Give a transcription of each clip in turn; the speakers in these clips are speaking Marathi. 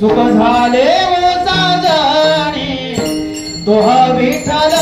सुख झाले वो साजणी तो विठ्ठल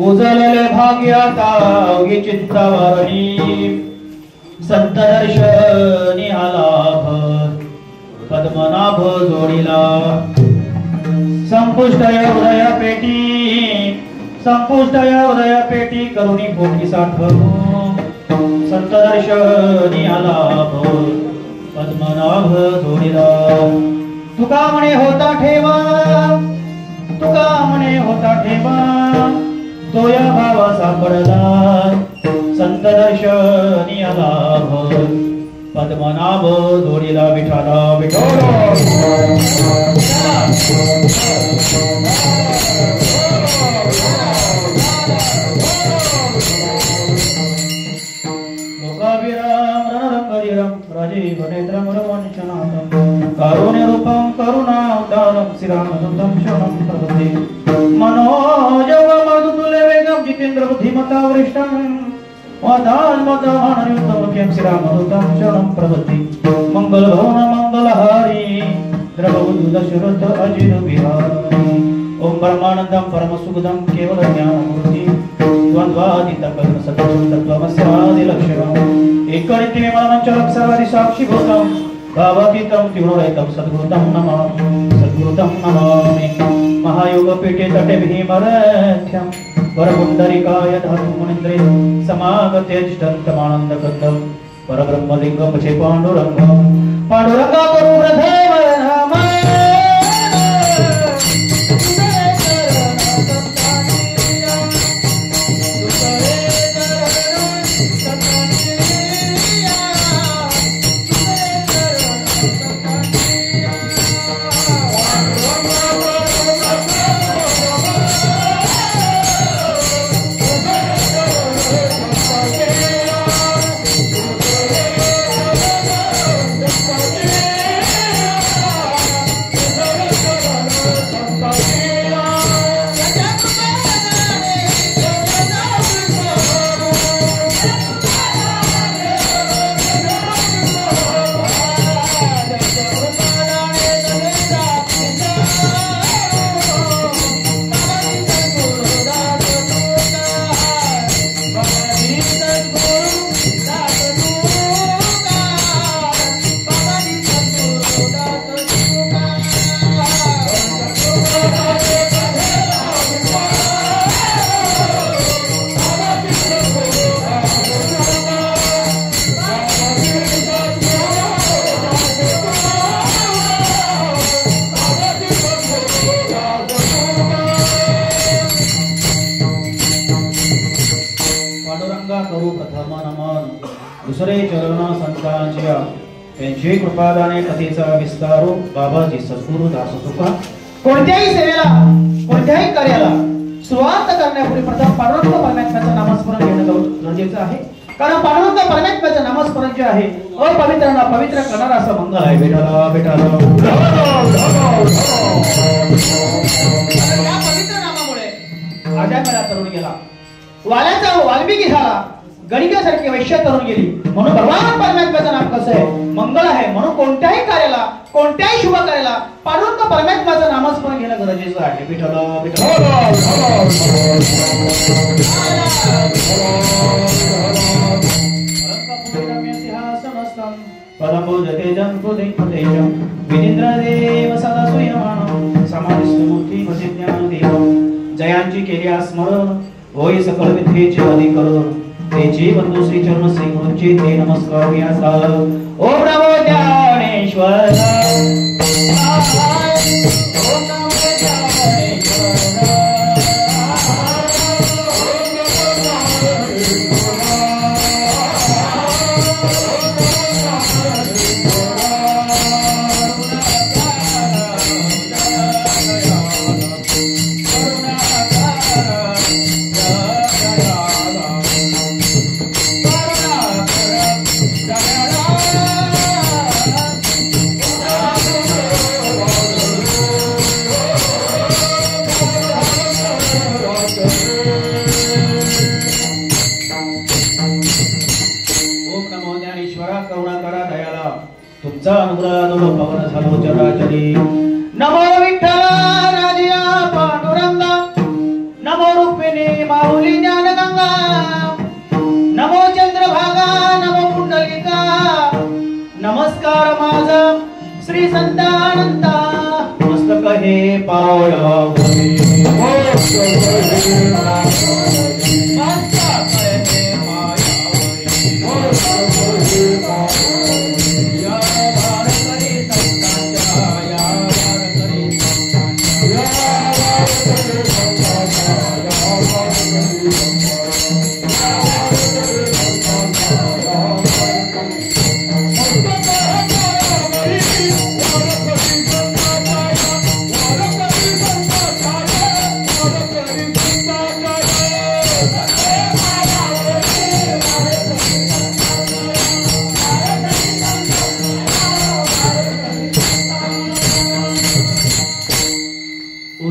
उजळले भाग्याता अवघी चित्तावरणी संत दर्शनी आलाभ पद्मनाभ जोडीला संपुष्टय उदय पेटी करुणी पोटी साठवू संत दर्शनी आलाभ पद्मनाभ जोडीला तुका म्हणे होता ठेवा, तुका म्हणे होता ठेवा, तो या भावा सापडला संत दर्शनी लाभ, पद्मनाभ जोडीला विठाला विठोर. लोकाभिराम रणरंगधीरम राजीवनेत्रम रमणीचनाथम कारुण्यरूपम करुणावतारम श्रीरामदूतं शरणं प्रपद्ये. मनोजवं मधुतुल्यवेगं जितेन्द्र बुद्धिमतां वरिष्ठं वातात्मतामानयुक्तमुख्यं श्रीरामदूतं शरणं प्रपद्ये. मंगलभवन मंगलहारी द्रवदूत दशरथ अजित विहारी. ओम ब्रह्मानंदं परमसुखदं केवल ज्ञानमूर्ति द्वंद्वातीतं सत्यं तत्त्वमस्यादि लक्षणम् एकनित्यं मनमंचलं सर्वादि साक्षीभूतं भावातीतं त्रिगुणरहितं सद्गुरुतं नमामि. महायोगपीठे तटे भीमरथ्यं वरपुण्डरीकाय धातुमुनिन्द्रे समागते तिष्ठन्तमानन्दकन्दं परब्रह्मलिङ्गं भजे पाण्डुरङ्गं. पाण्डुरङ्गा गुरु प्रथम दुसरे चरण संतांच्या त्यांची कृपादाने कथेचा विस्तार बाबाजी सद्गुरु दाससुखा. कोणत्याही सेवेला कोणत्याही कार्याला सुरुवात करण्यापूर्वी प्रथम पांडुरंग परमात्म्याचं नामस्मरण घेणं गरजेचं आहे. कारण पांडुरंग परमात्म्याचं नामस्मरण जे आहे अपवित्रांना पवित्र करणारा असं मंगल आहे. बेटाला बेटाला या पवित्र नामामुळे आजामेला तरुण गेला, वाल्याचा वाल्मिकी झाला, गणिकासारखी वैश्य तरुण गेली. म्हणून भगवान परमात्म्याचं नाम कसं आहे? मंगल आहे. म्हणून कोणत्याही कार्याला कोणत्याही शुभ कार्याला पांडुरंग परमात्म्याचं नामस्मरण घेणं गरजेचं आहे. विठ्ठल पदपूजते जन्मपुदेशं विनिन्द्रदेव सदा सुयमानं समाधिस्थमूर्ती भजिज्ञानदेवं. जयांची केली स्मरण होई सकल विद्येचे अधिकरण. तेची बंधू श्री चरण श्री गुरुची ते नमस्कार व्यासा. ओम नमो ज्ञानेश्वर. तुमचा अनुग्रह पवन झालो चराचरी. नमो विठ्ठल राजिया पांडुरंगा, नमो रुक्मिणी माऊली ज्ञानगंगा, नमो चंद्रभागा, नमो पुंडलिका. नमस्कार माझा श्री संतानंता, मस्तक हे पावळावरी. या भारत संतांच्या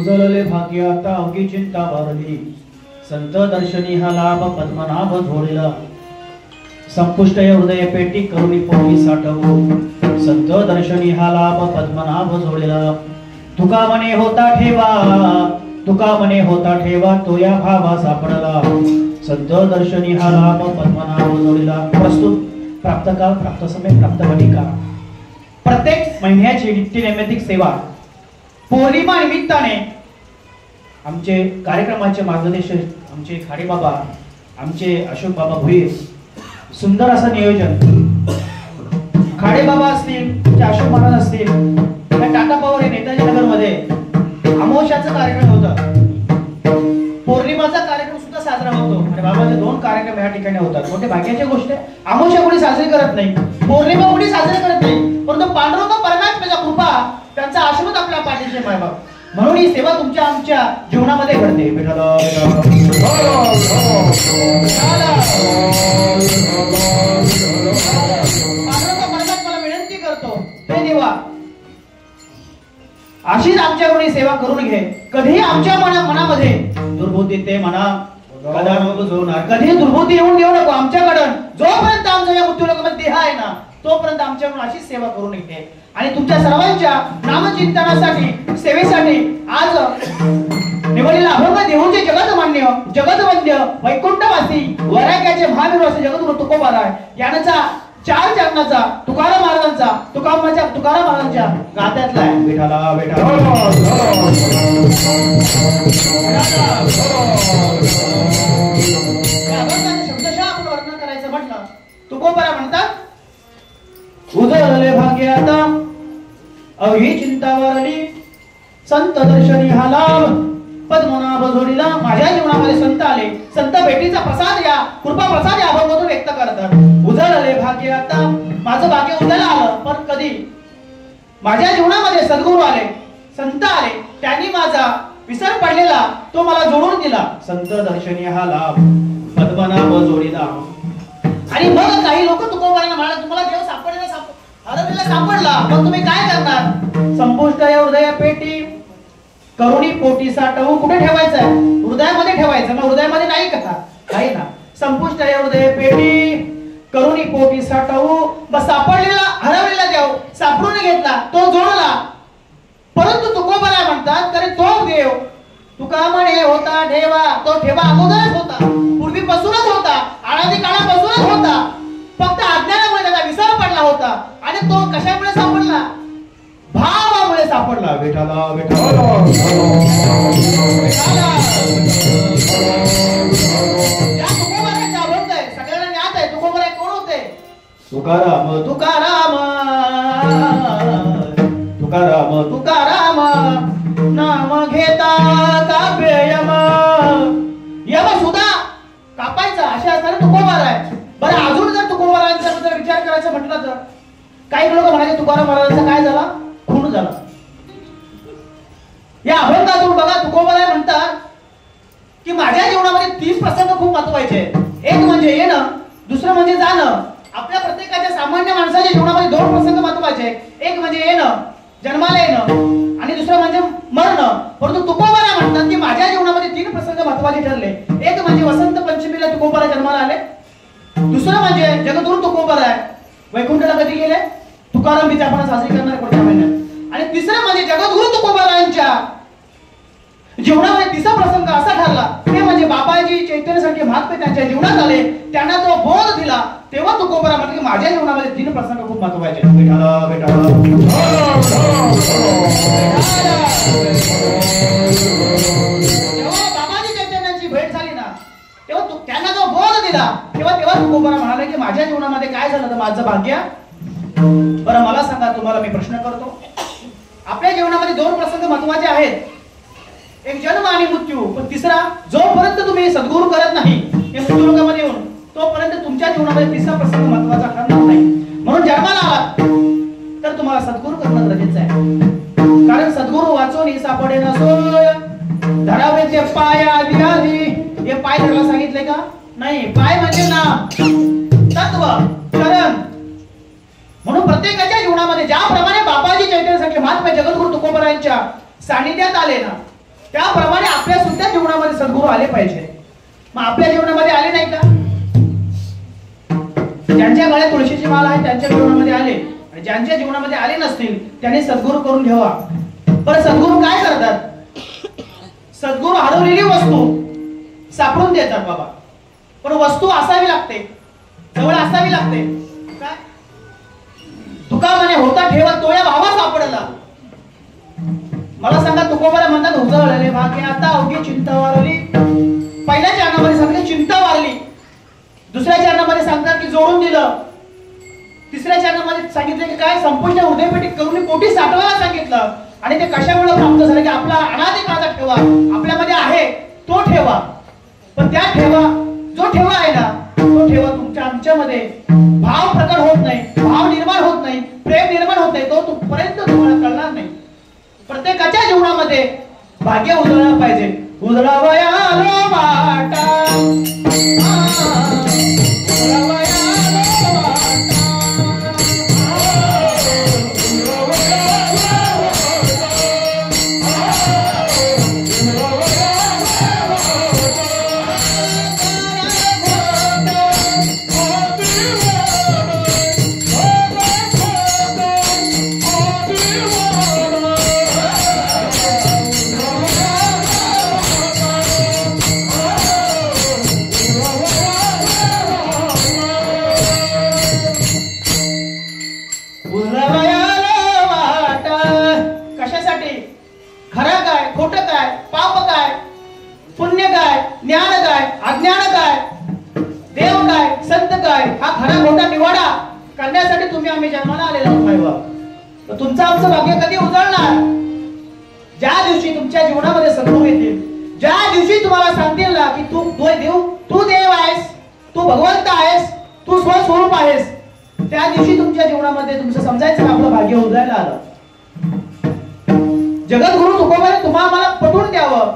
उजळले भाग्य आता अवघी चिंता भरली संत दर्शनी हा लाभ पद्मनाभ झोडिला संपुष्ट हृदय पेटी करुणी पोटी साठवू संत दर्शनी हा लाभ पद्मनाभ झोडिला तुका मने होता ठेवा तो या भावा सापडला संत दर्शनी हा लाभ पद्मनाभ झोडिला। प्रस्तुत प्राप्त काळ प्राप्त समय प्राप्त घटिका प्रत्येक महिन्याची नित्यनैमित्तिक सेवा पौर्णिमा निमित्ताने आमचे कार्यक्रमाचे मार्गदर्शक आमचे खाडे बाबा आमचे अशोक बाबा भुईर सुंदर असं नियोजन खाडे बाबा असतील अशोक महाराज असतील टाटा पवार नेताजी नगर मध्ये अमावस्याचा कार्यक्रम होता पौर्णिमाचा कार्यक्रम सुद्धा साजरा होतो आणि बाबाचे 2 कार्यक्रम या ठिकाणी होतात। मोठे भाग्याची गोष्ट आहे। अमावस्या कोणी साजरी करत नाही पौर्णिमा कोणी साजरी करत नाही परंतु पांडुरंग परमात्म्याची कृपा त्यांचा आशीर्वाद आपल्या पाठीशी मायबाप म्हणून ही सेवा तुमच्या आमच्या जीवनामध्ये घडते। विठ्ठला परमात्म्याला विनंती करतो हे देवा अशीच आमच्याकडून सेवा करून घे कधी आमच्या मनामध्ये दुर्बुद्धी ते म्हणा कधी दुर्बुद्धी येऊन देऊ नको आमच्याकडून जोपर्यंत आमचा या मृत्यू लोकांमध्ये देह आहे ना तोपर्यंत आमच्याकडून अशीच सेवा करून घे आणि तुमच्या सर्वांच्या नामचिंतनासाठी सेवेसाठी आज निवडलेला अभंग देऊळचे जगतवंद्य वैकुंठवासी वैराग्याचे महावीरवासी जगद्गुरु तुकोबाराय यांचा 4 चरणाचा तुकाराम महाराजांचा तुकाराम महाराजांच्या गात्यातला आहे। विठ्ठला विठ्ठला शब्दशः आपण वर्णन करायचं म्हटलं तुकोबारा म्हणतात उजळले भाग्य आता अवघी चिंता वारली संत दर्शनी हा लाभ पद्मनाभ जोडीला। माझ्या जीवनामध्ये संत आले संत भेटीचा प्रसाद या कृपा प्रसाद या अभंगातून व्यक्त करतात। उजळले भाग्य आता माझं भाग्य उजळलं आलं पण कधी माझ्या जीवनामध्ये सद्गुरू आले संत आले त्यांनी माझा विसर पडलेला तो मला जोडून दिला संत दर्शनी हा लाभ पद्मनाभ जोडीला। आणि मग काही लोक तुकोबारांना म्हणाले तुम्हाला देव हरवलेला सापडला मग तुम्ही काय करणार संपुष्ट हृदय पेटी करुणी पोटी साठवू कुठे ठेवायचं आहे हृदयामध्ये ठेवायचं मग हृदयामध्ये नाही कथा काही ना संपुष्ट हृदय पेटी करुणी पोटी साठवू बस सापडलेला हरवलेला देव सापडून घेतला तो जोडला परंतु तुकोबारा म्हणतात तरी तो देव तुका म्हणे होता ठेवा तो ठेवा अगोदरच होता पूर्वीपासूनच होता अनादी काळापासूनच होता फक्त अज्ञानामुळे त्याला विसर पडला होता आणि तो कशामुळे सापडला भावामुळे सापडला। विठ्ठला विठ्ठला या तुकोबाराचा अभंग आहे सगळ्यांना ज्ञात आहे तुकोबारा कोण होते तुकाराम तुकाराम तुकाराम तुकाराम नाम घेता कापे यम सुद्धा कापायचा अशा असणारे तुकोबारा आहे। बरं अजून जर तुकोबारांचा बद्दल विचार करायचा म्हटलं तर काही लोक म्हणाले तुकाराम महाराजांचा काय झाला खून झाला। या अभंगातून बघा तुकोबारा म्हणतात की माझ्या जीवनामध्ये 30 प्रसंग खूप महत्त्वाचे आहेत। एक म्हणजे येणं दुसरं म्हणजे जाणं आपल्या प्रत्येकाच्या सामान्य माणसाच्या जीवनामध्ये 2 प्रसंग महत्त्वाचे आहेत एक म्हणजे येणं जन्माला येणं आणि दुसरं म्हणजे मरणं परंतु तुकोबारा म्हणतात की माझ्या जीवनामध्ये 3 प्रसंग महत्त्वाचे ठरले। एक म्हणजे वसंत पंचमीला तुकोबारा जन्माला आले दुसरं म्हणजे जगद्गुरु तुकोबारा आहे वैकुंठाला कधी गेले तुकाराम बीज आपण साजरी करणार पुढच्या महिन्यात आणि तिसरं म्हणजे जगद्गुरु तुकोबारांच्या जीवनामध्ये तिसरा प्रसंग असा ठरला ते म्हणजे बाबाजी चैतन्यासारखे महात्मे त्यांच्या जीवनात आले त्यांना तो बोध दिला तेव्हा तुकोबारा म्हणतात की माझ्या जीवनामध्ये 3 प्रसंग खूप महत्त्वाचे आहेत। विठ्ठला विठ्ठला जेव्हा बाबाजी चैतन्यांची भेट झाली ना तेव्हा त्यांना जो बोध दिला तेव्हा तुकोबारा म्हणाले की माझ्या जीवनामध्ये काय झालं तर माझं भाग्य। बरं मला सांगा तुम्हाला मी प्रश्न करतो आपल्या जीवनामध्ये 2 प्रसंग महत्त्वाचे आहेत एक जन्म आणि मृत्यू पण तिसरा जोपर्यंत तुम्ही सद्गुरू करत नाही या मृत्यू लोकांमध्ये येऊन तोपर्यंत तुमच्या जीवनामध्ये तिसरा प्रसंग महत्त्वाचा ठरणार नाही। म्हणून जन्माला आलात तर तुम्हाला सद्गुरू करणं गरजेचं आहे कारण सद्गुरू वाचून सापडे ना सोय धरावे ते पाय आधी आधी हे पाय धरायला सांगितले का नाही पाय म्हणजे नाम तत्व करण म्हणून प्रत्येकाच्या जीवनामध्ये ज्याप्रमाणे बाबाजी चैतन्यासारखे महात्मे जगद्गुरु तुकोबारांच्या सानिध्यात आले ना त्याप्रमाणे आपल्या सुद्धा जीवनामध्ये सद्गुरू आले पाहिजे. मग आपल्या जीवनामध्ये आले नाही का? ज्यांच्या गळ्यात तुळशीची माळ आहे त्यांच्या जीवनामध्ये आले, आणि ज्यांच्या जीवनामध्ये आले नसतील त्यांनी सद्गुरू करून घ्यावा. पण सद्गुरू काय करतात? सद्गुरू हरवलेली वस्तू सापडून देतात बाबा. पण वस्तू असावी लागते, जवळ असावी लागते. काय तुका म्हणे होता ठेवा तो या भावा सापडला. मला सांगा, तुकोबाला म्हणतात उजळले भाग्य आता अवघी चिंता वारली. पहिल्या चरणामध्ये सांगितलं चिंता वारली, दुसऱ्या चरणामध्ये सांगतात की जोडून दिलं, तिसऱ्या चरणामध्ये सांगितलं की काय संपुष्ट हृदयपेटी करून पोटी साठवायला सांगितलं. आणि ते कशामुळे प्राप्त झालं की आपला अनादी काळाचा ठेवा आपल्यामध्ये आहे तो ठेवा. पण त्या ठेवा जो ठेवा आहे ना, तो ठेवा तुमच्या आमच्यामध्ये भाव प्रकट होत नाही, भाव निर्माण होत नाही, प्रेम निर्माण होत नाही, तो तुमपर्यंत तुम्हाला कळणार नाही. प्रत्येकाच्या जीवनामध्ये भाग्य उजळलं पाहिजे. उजळावयाला वाटा करण्यासाठी तुम्ही आम्ही जन्माला आलेलो आहोत. तुमचं आमचं भाग्य कधी उजळणार? ज्या दिवशी तुमच्या जीवनामध्ये सद्गुरू येतील, ज्या दिवशी तुम्हाला सांगतील ना की तू देव आहेस, तू भगवंत आहेस, तू स्वस्वरूप आहेस, त्या दिवशी तुमच्या जीवनामध्ये तुमचं समजायचं आपलं भाग्य उजळायला आलं. जगद्गुरु तुकोबाने तुम्हाला मला पटवून द्यावं,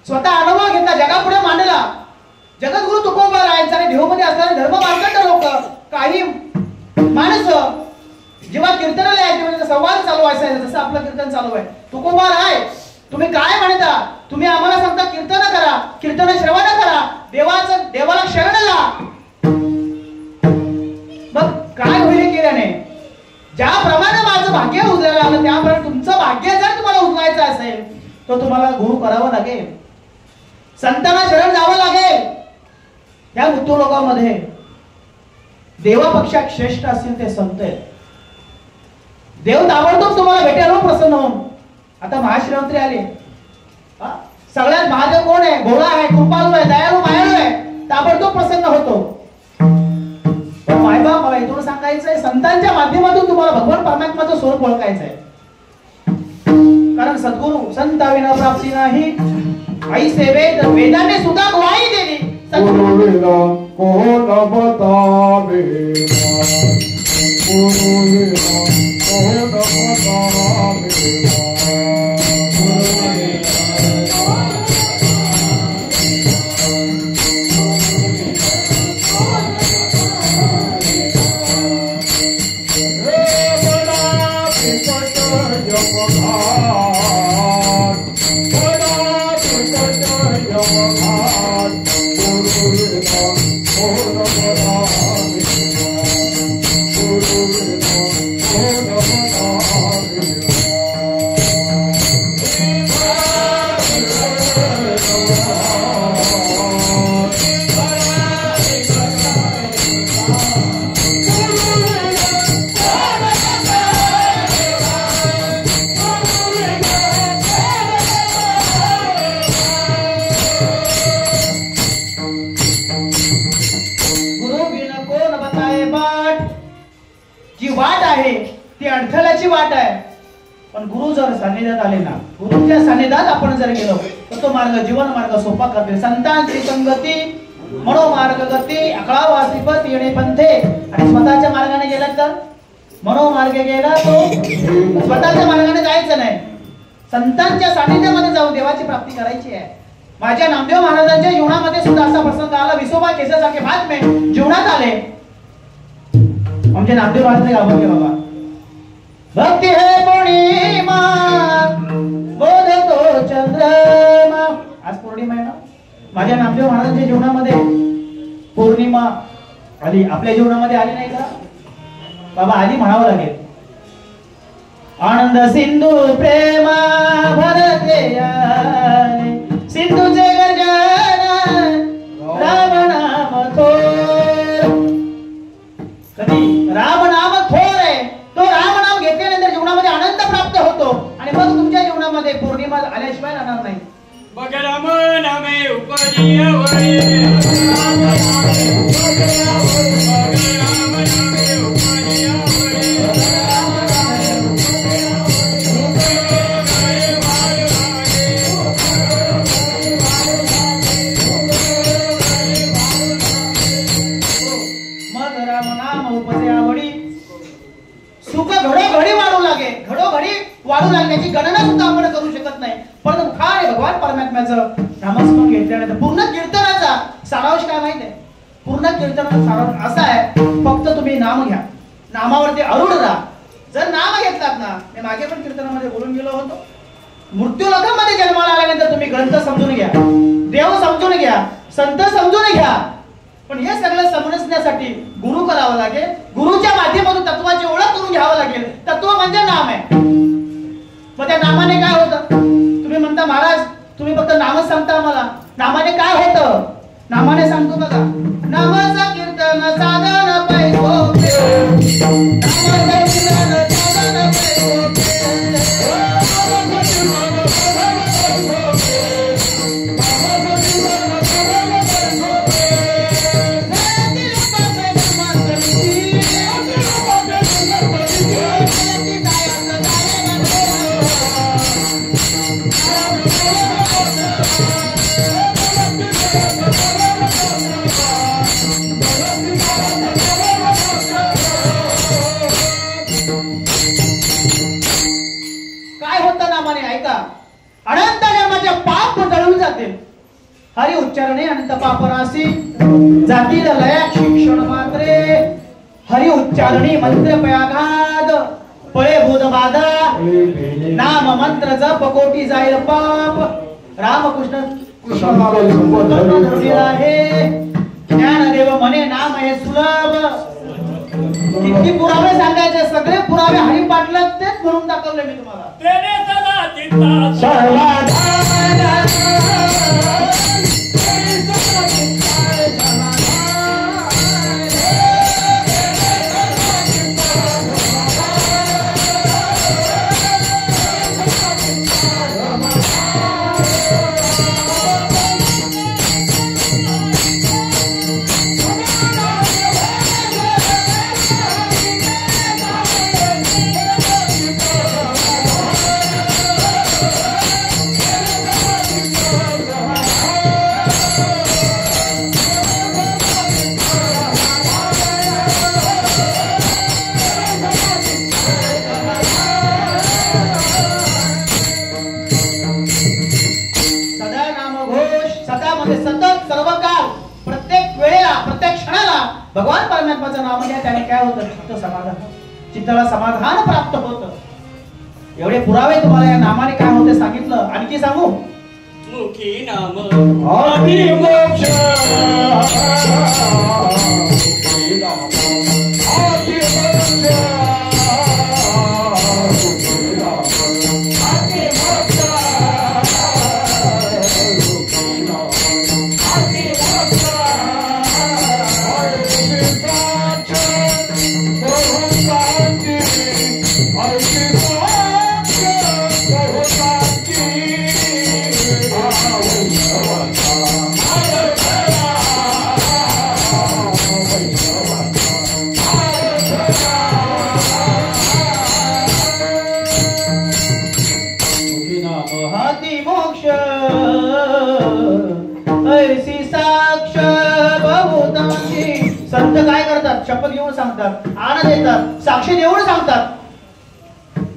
स्वतः अनुभव घेतला, जगापुढे मांडला. जगद्गुरु तुकोबा राहायचा देवमध्ये असणारे धर्म मार्गदर्शक लोक, काही माणसं जेव्हा कीर्तनाला यायचे म्हणजे संवाद चालू असायचा, जसं आपलं कीर्तन चालू आहे. तुकोबा राय तुम्ही काय म्हणता? तुम्ही आम्हाला सांगता कीर्तन करा, कीर्तन श्रवण करा, देवाला शरण जा. मग काय होईल केल्याने? ज्याप्रमाणे माझं भाग्य उजळायला आलं त्याप्रमाणे तुमचं भाग्य जर तुम्हाला उजवायचं असेल तर तुम्हाला गुरु करावं लागेल, संतांना शरण जावं लागेल. या मृत्यू लोकांमध्ये देवापेक्षा श्रेष्ठ असतील ते संत आहेत. देव ताबडतोब तुम्हाला भेटायला प्रसन्न होऊन. आता महाशिवरात्री आले, सगळ्यात महादेव कोण आहे? भोळा आहे, कृपाळू आहे, दयाळू मायाळू आहे, ताबडतोब प्रसन्न होतो. पण मायबाप मला इथून सांगायचंय, संतांच्या माध्यमातून तुम्हाला भगवान परमात्माचं स्वरूप ओळखायचं आहे. कारण सद्गुरु संताविना प्राप्ती नाही, आई सेवेत वेदाने सुद्धा ग्वाही दिली. वाट आहे. पण गुरु जर सानिध्यात आले ना, गुरुच्या सानिध्यात आपण जर गेलो तर तो मार्ग जीवन मार्ग सोपा करते. संतांची संगती मनोमार्ग गती अकळावासीपत येणे पंथे. आणि स्वतःच्या मार्गाने गेला तर मनोमार्ग गेला तो स्वतःच्या मार्गाने जायचं नाही, संतांच्या सानिध्यामध्ये जाऊन देवाची प्राप्ती करायची आहे. माझ्या नामदेव महाराजांच्या जीवनामध्ये सुद्धा असा प्रसंग आला. विसोबा केसासारखे महात्मे जीवनात आले. आमचे नामदेव महाराज गाव के बाबा भक्ति है पूर्णिमा बोध तो चंद्रमा. आज पौर्णिमा आहे ना. माझ्या नामदेव महाराजांच्या जीवनामध्ये पौर्णिमा आली, आपल्या जीवनामध्ये आली नाही का बाबा? आली म्हणावं लागेल. आनंद सिंधू प्रेमा भरते आले, सिंधूचे गर्जन राम नाम थोर. कधी राम नाम थोर आहे, तो राम नाम घेतल्यानंतर जीवनामध्ये आनंद प्राप्त होतो आणि मग तुमच्या जीवनामध्ये पौर्णिमा आल्याशिवाय राहणार नाही. बघ राम नामे उपजिया वळे, राम नामे उपजिया वळे, राम नामे उपजिया वळे, राम नामे उपजिया मग राम नाम उपजया वळी सुख घडोघडी वाढू लागे. घडोघडी वाढू लागण्याची गणना सुद्धा आपण करू शकत नाही. परंतु काय भगवान परमात्म्याचं नामस्मरण घेतल्यानंतर पूर्ण कीर्तनाचा सारांश काय माहिती आहे? पूर्ण कीर्तनाचा सारांश असा आहे, फक्त तुम्ही नाम घ्या, नामावरती अरूढ राहा. जर नाम घेतलात ना, मी मागे पण कीर्तनामध्ये बोलून गेलो होतो, मृत्यू लोकांमध्ये जन्माला आल्यानंतर तुम्ही ग्रंथ समजून घ्या, देव समजून घ्या, संत समजून घ्या. पण हे सगळं समजण्यासाठी गुरु करावं लागेल. गुरुच्या माध्यमातून तत्वाची ओळख करून घ्यावं लागेल. तत्व म्हणजे नाम आहे. मग त्या नामाने काय होतं? तुम्ही म्हणता महाराज तुम्ही फक्त नामच सांगता आम्हाला, नामाने काय होतं? नामाने सांगतो बघा, नामाचा कीर्तन साधन पैसे, नामाचा कीर्तन साधन पैसे. अनंत जन्माचे पाप जळून जाते. हरी उच्चारणे अनंत पापराशी जातील लया शिक्षण मात्रे. हरी उच्चारणी मंत्र पयाघात पळे भूत बाधा. नाम मंत्र जप कोटी जाईल पाप. रामकृष्ण कृष्ण आहे ज्ञानदेव म्हणे नाम हे सुलभ. किती पुरावे सांगायचे, सगळे पुरावे हरी पाटलं तेच म्हणून दाखवले मी तुम्हाला. भगवान परमात्म्याचं नाम घ्या, त्याने काय होतं? चित्त समाधान, चित्ताला समाधान प्राप्त होतं. एवढे पुरावे तुम्हाला या नामाने काय होते सांगितलं. आणखी सांगू? मुखी नाम आदि मोक्ष, संत काय करतात? शपथ घेऊन सांगतात, आनंद देतात, साक्षी देऊन सांगतात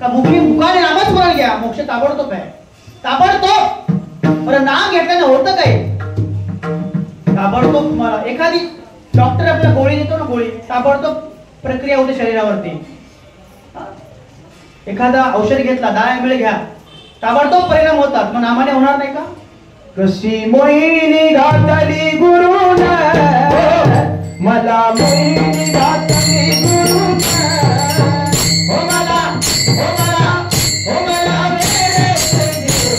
का मुखाने नामस्मरण घ्या, मोक्ष ताबडतोब आहे. ताबडतोब. बरं नाम घेतल्याने होतं काय? ताबडतोब तुम्हाला एखादी डॉक्टर आपल्या गोळी देतो ना, गोळी ताबडतोब प्रक्रिया होते शरीरावरती. एखादा औषध घेतला, 10 ml घ्या, ताबडतोब परिणाम होतात, मग नामाने होणार नाही का? कशी मोहिनी घातली गुरुन, मला मोहिनी घातली गुरुन, हो मला, हो मला, हो मला वेड्याचं गेलं.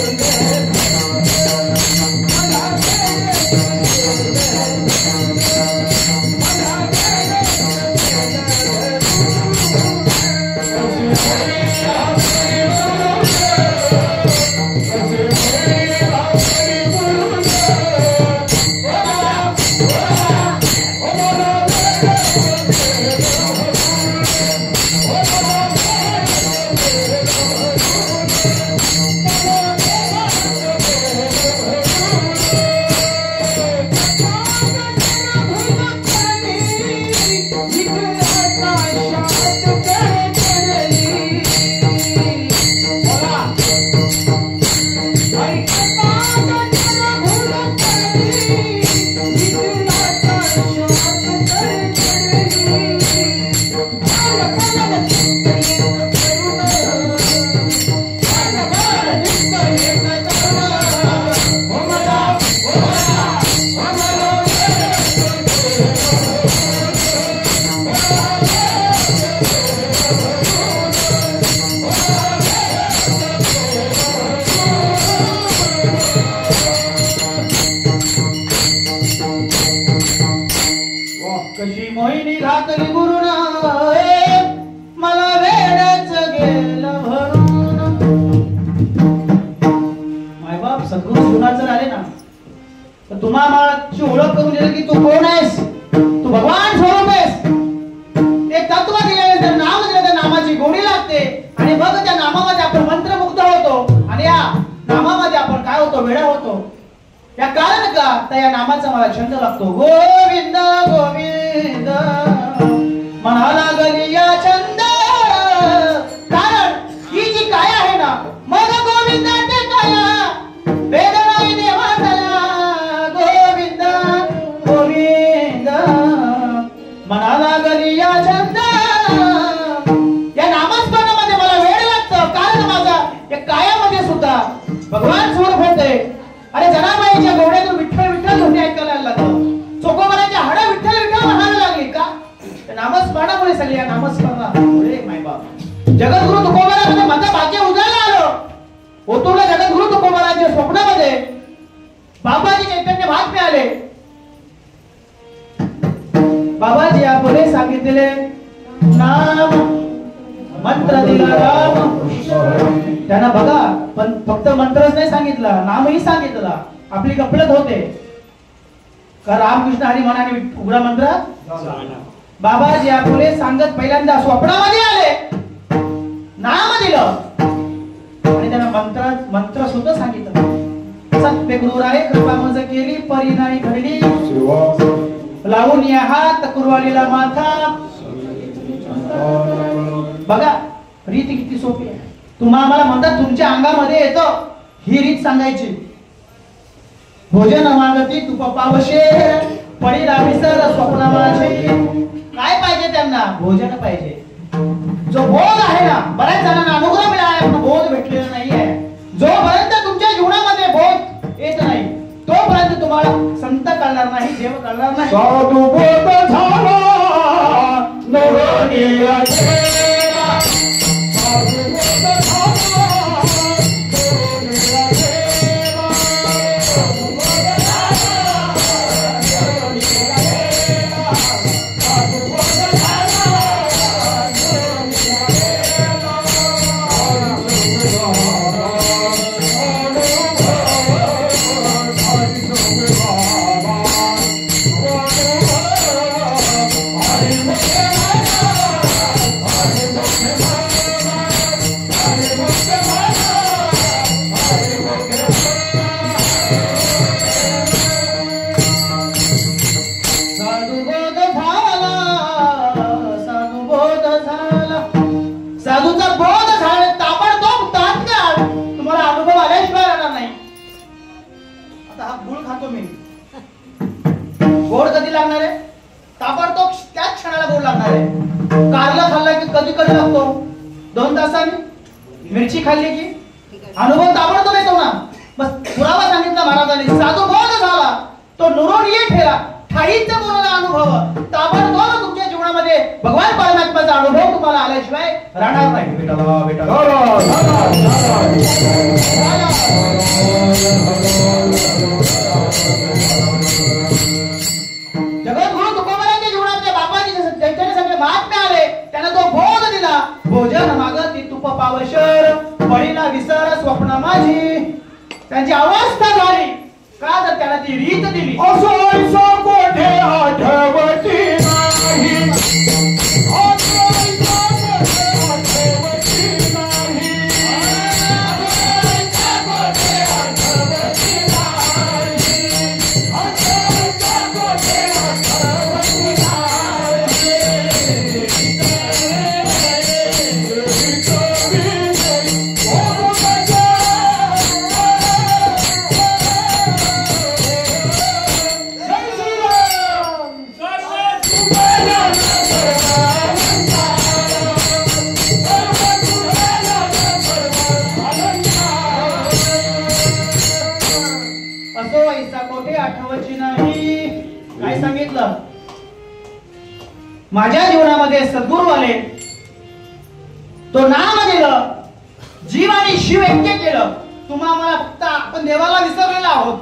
कशी मोहिनी घातली गुरुना, मला वेड्याचं गेलं भरून. मायबाप सद्गुरू गुणाचं आले ना, तर तुम्हा माची ओळख करून दिली की तू कोण आहेस, तू भगवान स्वरूप आहेस. ते तत्व दिल्यानंतर नाम दिलं, त्या नामाची गोडी लागते आणि मग त्या नामामध्ये आपण मंत्रमुग्ध होतो आणि या नामामध्ये आपण काय होतो, वेडा होतो. या कारण का तर या नामाचा मला छंद लागतो. गोविंद गोविंद म्हणा लागली या छंद, कारण ही जी काय आहे ना, मग गोविंद ते काया वेद नाही देवातला. गोविंद गोविंद म्हणा लागली या छंद, या नामस्मरणामध्ये मला वेळ लागतं, कारण माझा या कायामध्ये सुद्धा भगवान स्वरूप होते. अरे जनाबाईच्या गोड्यातून विठ्ठल विठ्ठल ध्वनी ऐकायला लागलं, चोकोबाराच्या हाडा विठ्ठल विठ्ठल म्हणायला लागली का? नामस्मरणामुळे सगळी, या नामस्मरणामुळे मायबाप जगद्गुरु तुकोबारामध्ये माझं भाग्य उजायला आलं. ओतूरला जगद्गुरु तुकोबाराच्या स्वप्नामध्ये बाबाजी चैतन्य भाग मिळाले. बाबाजी आपले सांगितलेले नाम मंत्र दिला राम. त्यांना बघा, पण फक्त मंत्रच नाही सांगितला, नामही सांगितला. आपली गफलत होते का रामकृष्ण हरी म्हणाने उघडा मंत्र. बाबाजी आपले सांगत पहिल्यांदा स्वप्नामध्ये आले, नाम दिलं आणि त्यांना मंत्र सुद्धा सांगितलं. सत्य गुरु आहे कृपा मज केली, परी नाही घडली, लावून या हात कुरवालीला माथा. बघा रीत किती सोपी आहे. तुम्हा आम्हाला म्हणतात तुमच्या अंगामध्ये येतं, ही रीत सांगायची. भोजन मागती तुप पावशे, पडी राविसर स्वप्न माझे. काय पाहिजे त्यांना? भोजन पाहिजे. जो बोध आहे ना, बऱ्याच जणांना अनुभव मिळाला पण बोध भेटलेला नाहीये. जोपर्यंत तुमच्या जीवनामध्ये बोध येत नाही तोपर्यंत तुम्हाला संत कळणार नाही, देव कळणार नाही. साधू बोध झाला नवनीया देवा, साधू बोध झाला नवनीया देवा, साधू बोध झाला नवनीया देवा, साधू बोध झाला नवनीया साधूचा बोध झाला ताबडतोब तात्काळ तुम्हाला अनुभव आल्याशिवाय राहणार नाही. आता हा गुळ खातो मी, गोड कधी लागणार आहे? ताबडतोब त्याच क्षणाला गोड लागणार आहे. कारला खाल्ला की कधी कधी लागतो? 2 तासांनी. मिरची खाल्ली की अनुभव ताबडतोब येतो ना. बस पुरावा सांगितला महाराजांनी, साधू बोध झाला तो नुरून ये ठेला, ठाईच बोलला अनुभव. ताबडतोब तुमच्या जीवनामध्ये भगवान परमात्म्याचा अनुभव तुम्हाला आल्याशिवाय राहणार नाही. विठ्ठला विठ्ठला जगद्गुरु तुकोबारांच्या जीवनामध्ये बापाजी ज्यांच्याने सगळे महात्मे आले त्यांना तो बोध दिला. भोजन मागती तुप पावशर, पडीला विसर स्वप्न माझी. त्यांची अवस्था झाली का तर त्याला ती रीत दिली. असो कोठे आठवती नाही, काय सांगितलं. माझ्या जीवनामध्ये सद्गुरू आले, तो नाम दिलं, जीव आणि शिव ऐक्य केलं. तुम्हा मला फक्त आपण देवाला विसरलेलो आहोत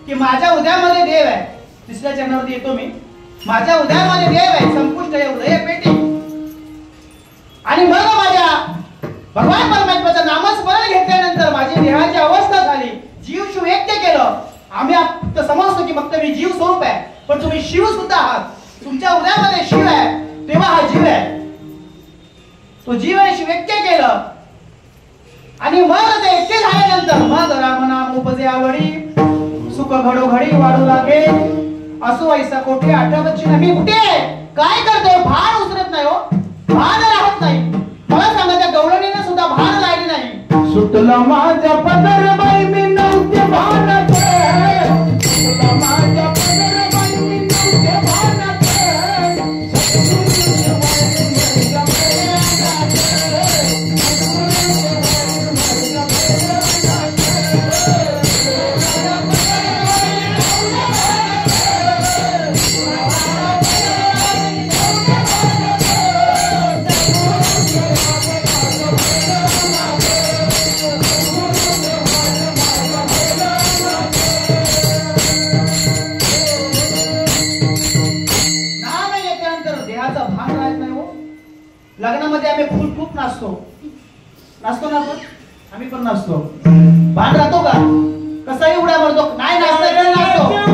की माझ्या उद्यामध्ये देव आहे. तिसऱ्या चरणावरती येतो मी. माझ्या उद्यामध्ये देव आहे, संपुष्ट आहे उदय पेटी. आणि मग माझ्या भगवान परमात्म्याचं नामस्मरण घेतल्यानंतर माझी देहाची अवस्था झाली. जीव शिव ऐक्य केलं. आम्ही फक्त समजतो की फक्त मी जीव स्वरूप आहे, पण तुम्ही शिव सुद्धा आहात. तुमच्या उदयामध्ये शिव आहे, तेव्हा हा जीव आहे. तो जीव आणि शिव ऐक्य केलं. आणि मग ते ऐक्य झाल्यानंतर मग राम नाम उपजे आवडी, सुख घडोघडी वाढू लागे. असो ऐसा कोठे आठवतची नाही. मी कुठे काय करतोय भान उचलत नाही हो, भान राहत नाही. मला सांगा त्या गवळणीने सुद्धा भान लागली नाही. सुटला माझ्या पदर बाई मी नव्हते भानत, सुटला माझ्या पदर बाई मी नव्हते भानत. लग्नामध्ये आम्ही खूप नाचतो ना आपण, आम्ही पण नाचतो. भान राहतो का? कसाही उड्या मारतो, नाही नाचता येईल नाचतो.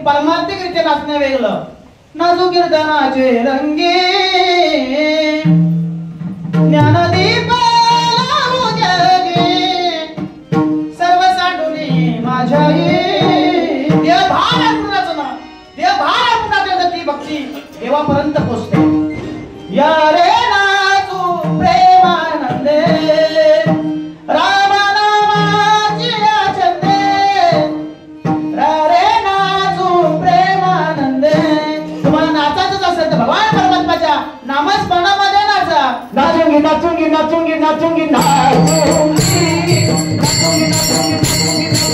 परमार्थिकरित्या नाचणं वेगळं. नाचू कीर्तनाचे रंगे ज्ञानदीप लावू जगे, सर्व सांडुनी माझ्या देव भार अर्पणाचं ना, देव भार अर्पणाचं ती भक्ती देवापर्यंत पोचते. या रे नाचू प्रेमानंदे, राम नामाची छंदे, रे नाचू प्रेमानंदे. तुम्हाला नाचायचंच असेल तर भगवान परमात्म्याच्या नामस्मरणामध्ये नाचा. नाचूंगी नाचूंगी नाचूंगी नाचूंगी नाचूंगी नाचूंगी नाचूंगी नाचूंगी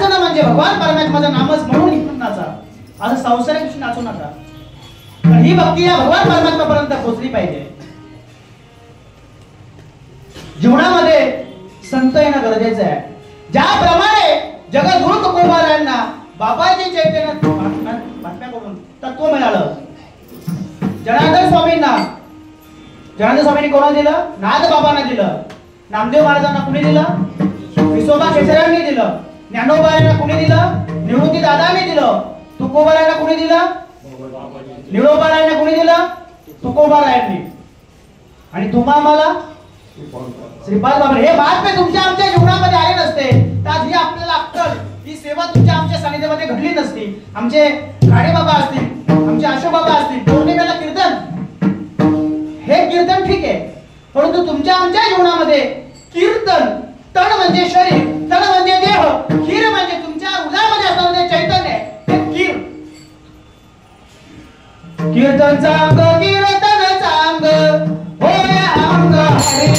नाचणं म्हणजे भगवान परमात्म्याचं नामच म्हणून इकडून नाचा, असं संसारिक दृष्टी नाचू नका. पण ही भक्ती या भगवान परमात्म्यापर्यंत पोहोचली पाहिजे. जीवनामध्ये संत येणं गरजेचं आहे. ज्याप्रमाणे जगद्गुरु तुकोबारायांना बाबाजी चैतन्य बातम्याकडून तत्व मिळालं, जनार्दन स्वामींनी कोणाला दिलं? नाथ बाबांना दिलं. नामदेव महाराजांना कुणी दिलं? विसोबा केसरांनी दिलं. ज्ञानोबायांना कुणी दिलं? निवृत्ती दादांनी दिलं. तुकोबारायांना कुणी दिलं? निळोबारायांना कुणी दिलं? तुकोबारायांनी. आणि तुम्हा आम्हाला श्रीपाद बाबा. हे महात्मे तुमच्या आमच्या जीवनामध्ये आले नसते तर ही आपल्याला अक्कल, ही सेवा तुमच्या आमच्या सानिध्यामध्ये घडली नसती. आमचे राणे बाबा असतील, आमचे अशोक बाबा असतील, पौर्णिमेला कीर्तन, हे कीर्तन ठीक आहे, परंतु तुमच्या आमच्या जीवनामध्ये कीर्तन, तन म्हणजे शरीर, तन म्हणजे देह, खीर म्हणजे तुमच्या उदयामध्ये असणारे चैतन्य, ते कीर. कीर्तन चांग, कीर्तन चांग, होय अंग हरी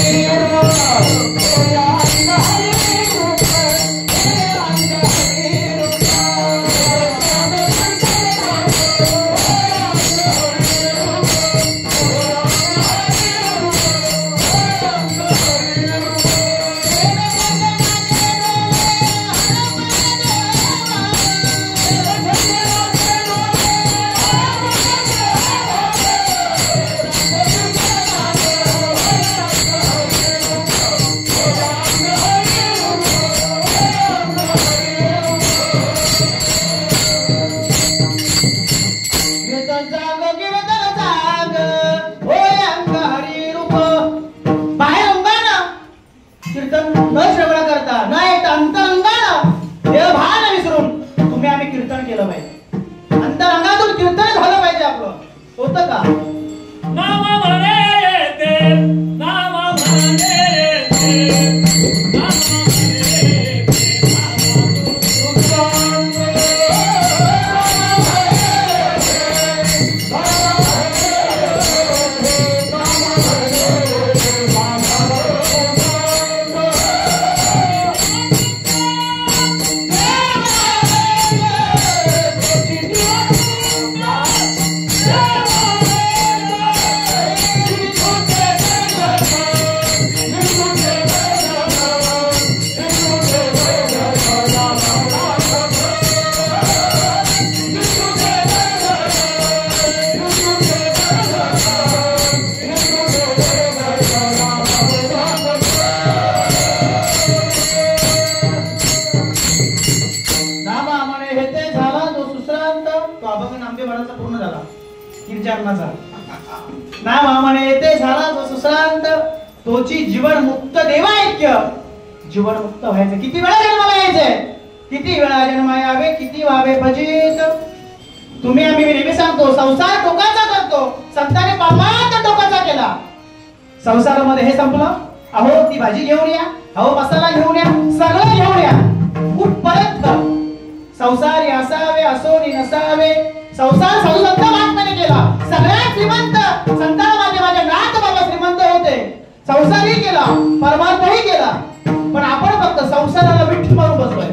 जीवन मुक्त देवा ऐक्य. जीवन मुक्त व्हायचं किती वेळा जन्माला यायचंय, किती वेळा जन्म यावे, किती व्हावे भजित. तुम्ही आम्ही नेहमी सांगतो संसार टोकाचा करतो, संतांनी परमार्थ टोकाचा केला. संसारामध्ये हे संपलं, अहो ती भाजी घेऊन या, अहो मसाला घेऊन या, सगळं घेऊन या, कुठपर्यंत संसारी असावे असोनी नसावे. संसार साधू संत महात्म्याने केला. सगळ्यात श्रीमंत संतान माझे नाथ बाबा श्रीमंत होते. संसारही केला, परमार्थही केला, पण आपण फक्त संसाराला विठ्ठल मारून बसलोय.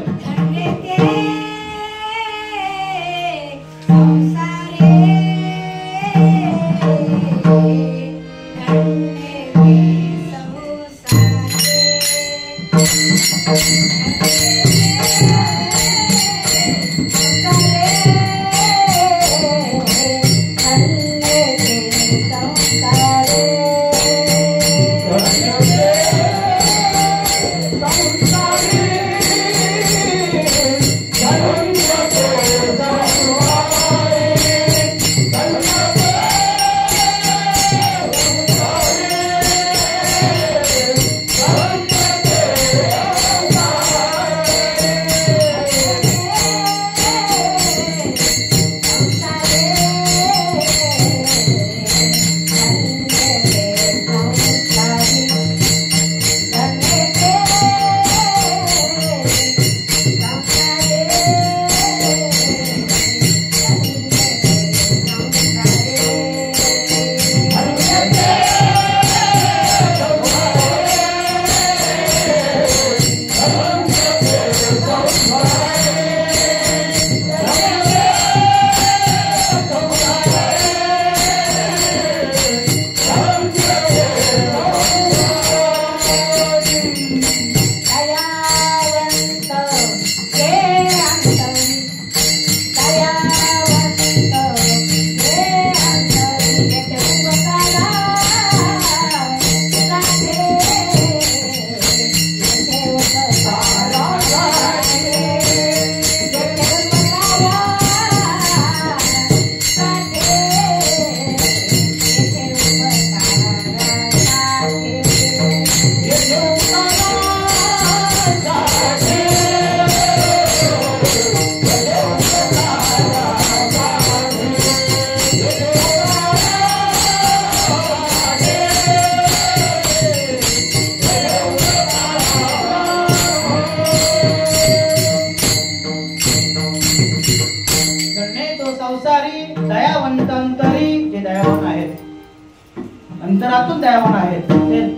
अंतरातून दयावान आहेत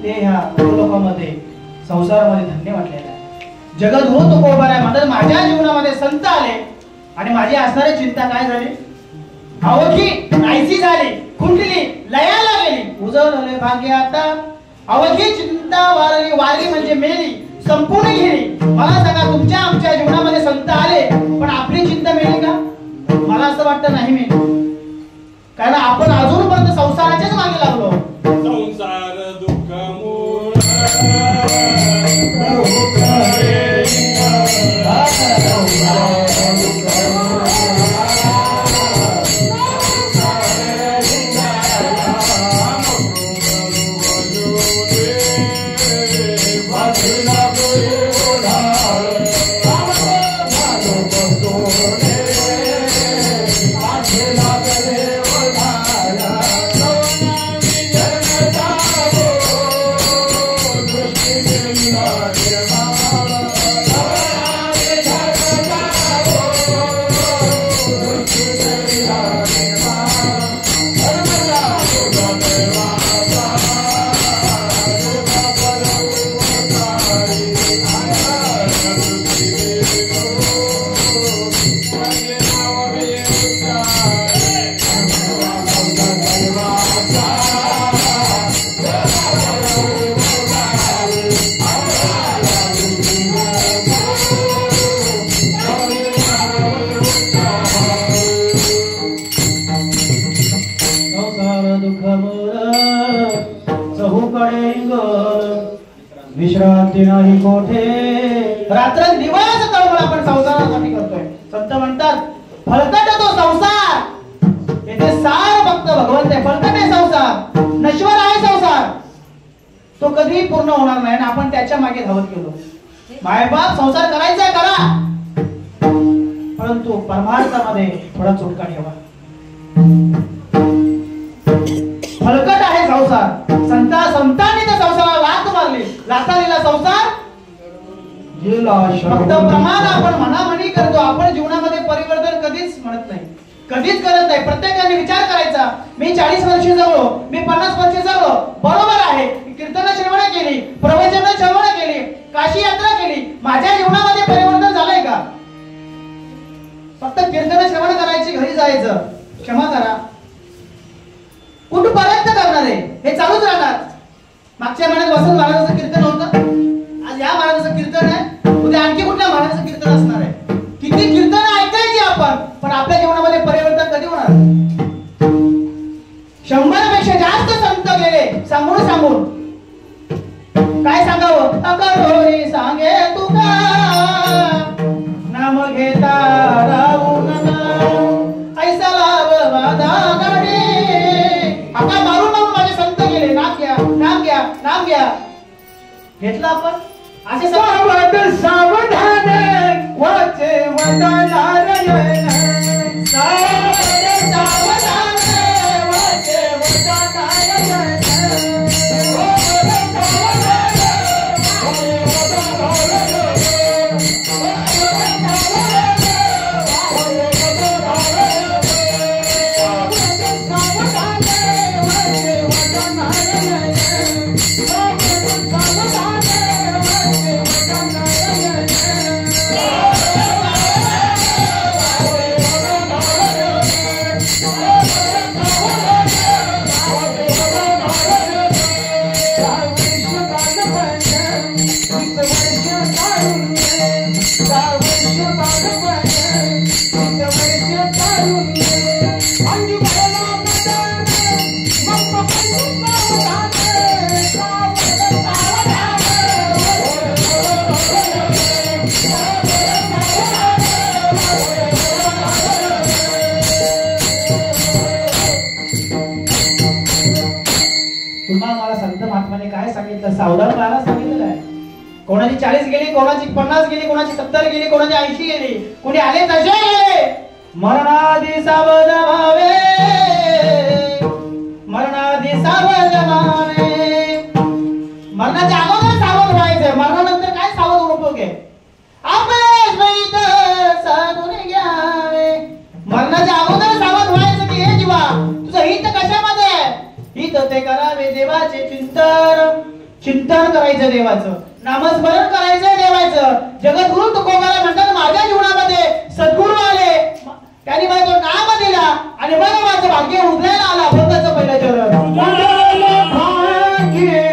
ते ह्या लोकांमध्ये संसारामध्ये धन्य वाटलेलं आहे. जगत हो तो कोबर आहे म्हणतात. माझ्या जीवनामध्ये संत आले आणि माझी असणारी चिंता काय झाली? अवघी नाहीशी झाली, खुंटली, लयाला गेली. उजळले भाग्य आता अवघी चिंता वारली म्हणजे मेली, संपूर्ण गेली. मला सांगा तुमच्या आमच्या जीवनामध्ये संत आले पण आपली चिंता मेली का? मला असं वाटतं नाही मेली. कारण आपण अजूनपर्यंत संसाराच्याच मागे लागलो. संसार दुःख मूळ विश्रांती नाही कोठे. रात्र दिवस तळमळ आपण संसारासाठी करतोय. संत म्हणतात फलकट तो संसार, येथे सार फक्त भगवंत आहे. फलकट आहे संसार, नश्वर आहे संसार, तो कधी पूर्ण होणार नाही. आपण त्याच्या मागे धावत गेलो. मायबाप संसार करायचा करा, परंतु परमार्थामध्ये थोडा चुटका ठेवा. फलकट आहे संसार. संतांनी त्या संसाराला लाथ मारली, लाथालेला संसार फक्त प्रमाण आपण मनामनी करतो. आपण जीवनामध्ये परिवर्तन कधीच म्हणत नाही, कधीच करत नाही. प्रत्येकाने विचार करायचा, मी 40 वर्ष जगलो, मी 50 वर्ष जगलो, बरोबर आहे. कीर्तन श्रवण केली, प्रवचन श्रवण केली, काशी यात्रा केली, माझ्या जीवनामध्ये परिवर्तन झालंय का? फक्त कीर्तन श्रवण करायची, घरी जायचं, क्षमा करा, कुठपर्यंत करणार आहे? हे चालूच राहणार. मागच्या महिन्यात वसंत महाराजांचं कीर्तन होतं, आज या महाराजांचं कीर्तन आहे, उद्या आणखी कुठल्या महाराजांचं कीर्तन असणार आहे. किती कीर्तन ऐकायची आपण, पण आपल्या जीवनामध्ये परिवर्तन कधी होणार? 100 पेक्षा जास्त संत गेले सांगून काय सांगावं? अकरोरी सांगे तुका नाम घेता राहू नका, ऐसा लाभ वादा गाडी. आता मारून माझे संत गेले, नाम घ्या, नाम घ्या, नाम घ्या. घेतलं आपण असे सावधान वाचे वदनारायण. सावधान राहायला सांगितलेलं आहे. कोणाची 40 गेली, कोणाची 50 गेली, कोणाची 70 गेली, कोणाची 80 गेली, कोणी आले तसे गेले. मरणादी सावध व्हावे, मरणादी सावध व्हावे. मरणाच्या अगोदर सावध व्हायचे, मरणानंतर काय सावध उपयोग आहे? साधून घ्यावे. मरणाच्या अगोदर सावध व्हायचं की हे जीवा तुझं हित कशामध्ये आहे? हित ते करावे देवाचे चिंतन. चिंतन करायचं देवाचं, नामस्मरण करायचं देवाचं. जगद्गुरु तुकोबाला म्हणतात माझ्या जीवनामध्ये सद्गुरू आले, त्यांनी मला तो नाम दिला आणि मग माझं भाग्य उदयाला आला. अभंगाचं पहिलं चरण. भाग्य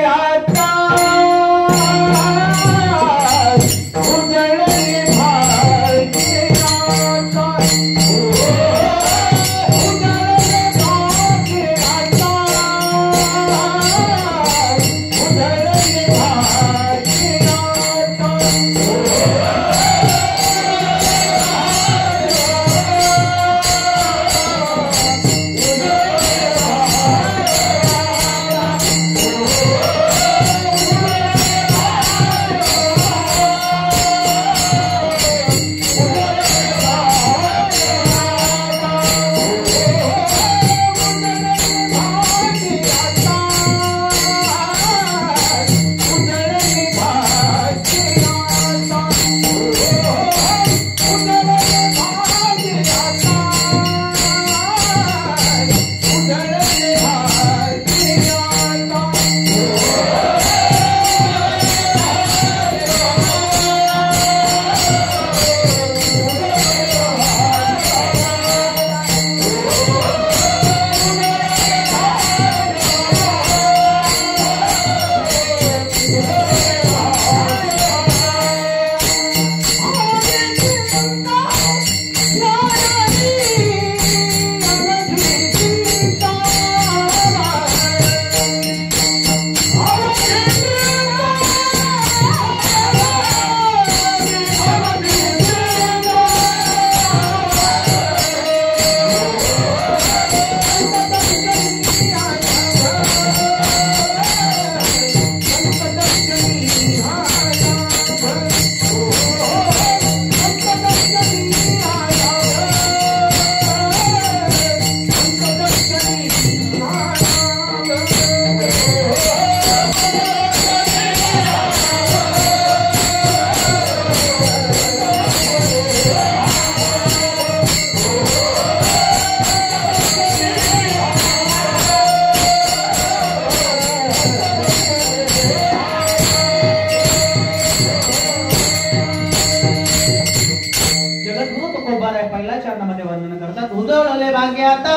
आता उजळले भाग्य आता.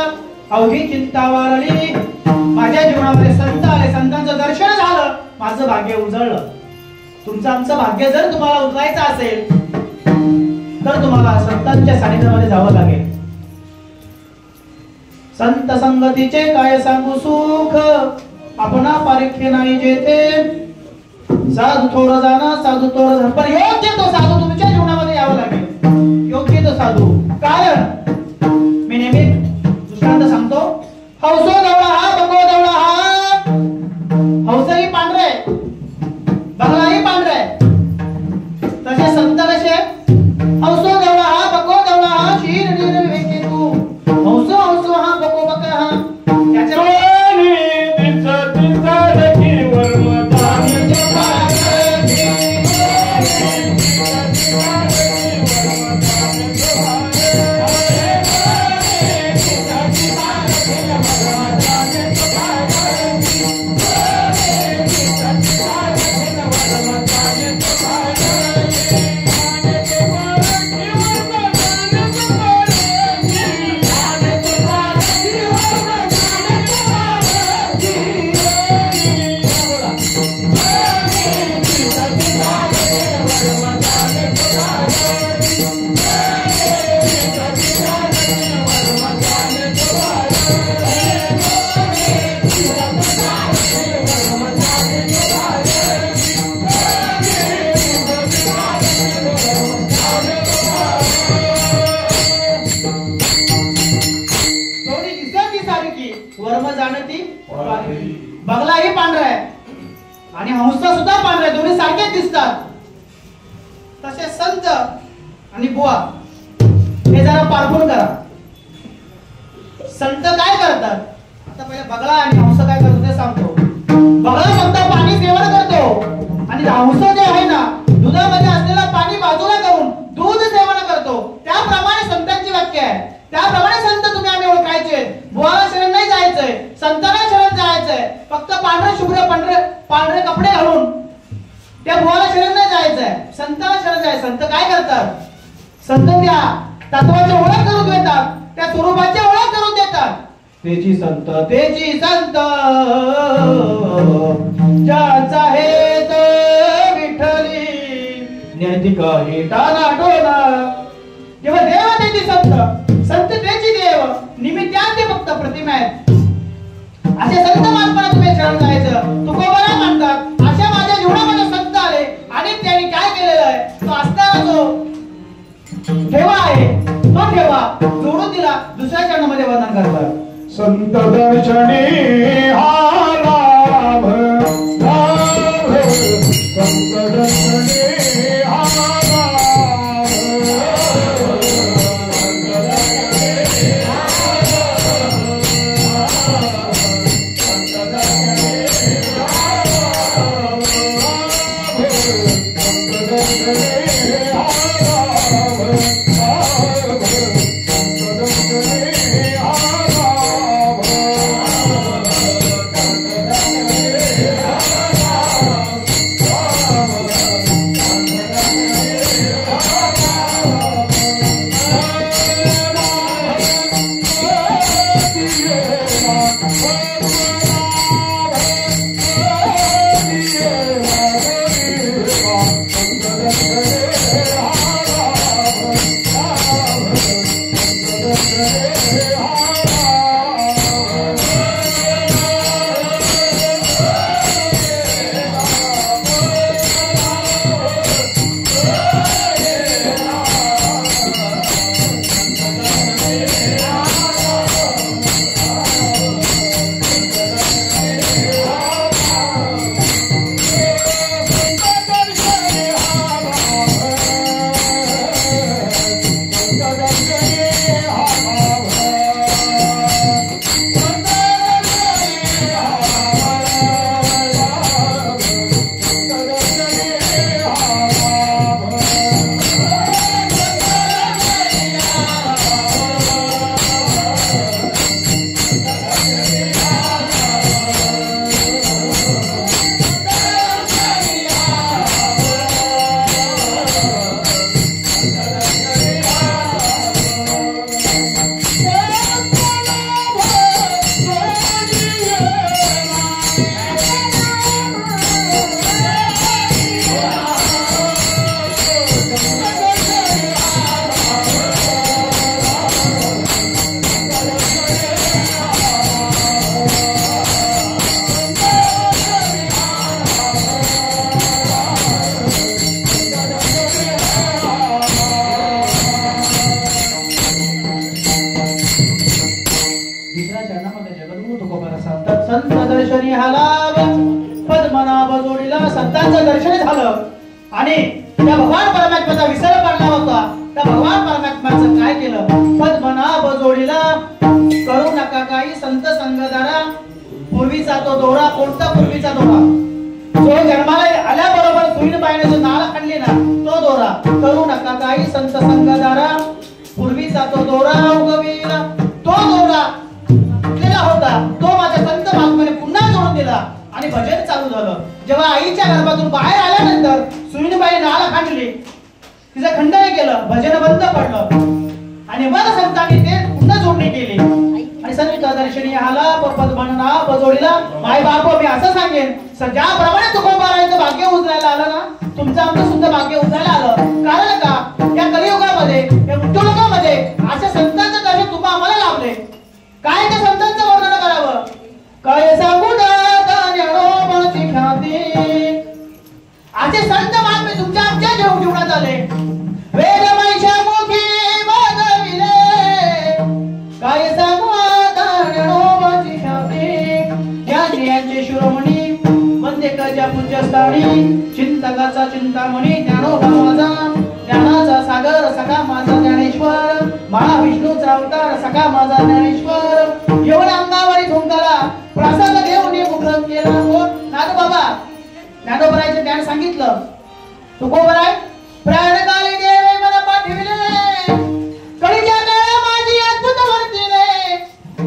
अवघी चिंता वारली. माझ्या जीवनामध्ये संत आले, संतांचं दर्शन झालं, माझं भाग्य उजळलं. तुमचं आमचं भाग्य जर तुम्हाला उजळायचं असेल तर तुम्हाला संतांच्या सानिध्यामध्ये जावं लागेल. संत संगतीचे काय सांगू सुख, आपणा पारिख्य नाही जेथे. साधू थोर जाणं, साधू थोर जाणं, पण योग्य तो साधू तुमच्या जीवनामध्ये यावं लागेल. योग्य तो साधू. कारण मी नेहमी दृष्टांत सांगतो. हौसो दवळा हा, बंगो दवळा हा. हौसही पांढरे, बंगलाही पांढरे. तसे संत कसे? हौसो दवळा हा, बंगो दवळा हा. शीर नीर विवेके तू. हौसो हौसो हा, बंगो बका हा. याच्या बंगलाही पांढरा आहे आणि हंसा सुद्धा पांढरा, दोन्ही सारखेच दिसतात. तसे संत आणि बुवा हे जरा पारखून करा. संत काय करतात? आता पहिले बगळा आणि हंस काय करतो ते सांगतो. बगळा फक्त पाणी सेवन करतो आणि हंस जे आहे ना, दुधामध्ये असलेलं पाणी बाजूला करून दूध सेवन करतो. त्याप्रमाणे संतांची वाक्य आहे. त्याप्रमाणे संत तुम्ही आम्ही ओळखायचे. बुवाला शरण नाही जायचंय, संतांना शरण जायचंय. फक्त पांढरे शुभ्र पांढरे कपडे घालून त्या बुवाला शरण नाही जायचंय, संताला शरण जायचं. संत काय करतात? संत त्या तत्वाची ओळख करून देतात, त्या स्वरूपाची ओळख करून देतात. तेची संत ज्याचा हेत विठ्ठली नैतिक हेटाना डोना. जेव्हा देव त्याची संत त्याची देव, निमित्तांचे फक्त प्रतिमा आहेत. असे संत महात्मा तुम्ही शरण जायचं. तुकोबाला म्हणतात अशा माझ्या जीवनामध्ये संत आले आणि त्यांनी काय केलेलं आहे, तो असणारा जो ठेवा आहे तो ठेवा जोडून दिला, दुसऱ्या चरणामध्ये वर्णन करतात. संत दर्शनी हा लाभ लाभ, संत दर्शनी हा दर्शनी हालाव पद्मनाभ जोडीला संतांचं दर्शन झालं आणि त्या भगवान परमात्म्याचा विसर पडला होता. त्या भगवान परमात्म्याचं काय केलं, पद्मनाभ जोडीला करू नका काही संत संगदारा. पूर्वीचा तो दोरा, कोणता पूर्वीचा दोरा, जो जन्माला आल्याबरोबर सुईनबाईने जो नाळ काढली ना तो दोरा. करू नका काही संत संगदारा, पूर्वीचा तो दोरा उगवीला. तो दोरा तुटलेला होता, तो माझ्या संत महात्म्याने पुन्हा जोडून दिला आणि भजन चालू झालं. जेव्हा आईच्या गर्भातून बाहेर आल्यानंतर सुईनबाई नाळ काढली, तिचं खंडन केलं, भजन बंद पडलं आणि मग संतांनी ते पुन्हा जोडणी केली. आणि संत दर्शनी हाला पद्मनाभ जोडीला. माय बाप मी असं सांगेन, ज्याप्रमाणे तुकोबारायचं भाग्य उचलायला आलं ना, तुमचं आमचं सुद्धा भाग्य उचलायला आलं. कारण का या कलियुगामध्ये, या मृत्यूलोकामध्ये अशा संतांचं दर्शन तुम्हा आम्हाला लाभले. काय त्या संतांचं वर्णन करावं, काय सांगू ज्ञानोबाची ख्याती. असे संत महात्मे तुमच्या आमच्या जीवनात आले. वेदमयच्या मुखी वाजविले, काय सांगू ज्ञानोबाची ख्याती. ज्ञानियांचे शिरोमणी वंदेकाच्या पूज्यस्थानी, चिंतकाचा चिंतामणी ज्ञानोबा माझा. ज्ञानाचा सागर सखा माझा ज्ञानेश्वर, महाविष्णूचा अवतार सखा माझा ज्ञानेश्वर. एवढा अंगावरी झुंकला प्रसाद देऊन मुग्ध केला. नादोबाबा ज्ञानोबरायचं ज्ञान सांगितलं. तुकोबराय प्राणकाली देवे मला पाठविले, कळीच्या काळा माझी अद्भुत वर्तीने.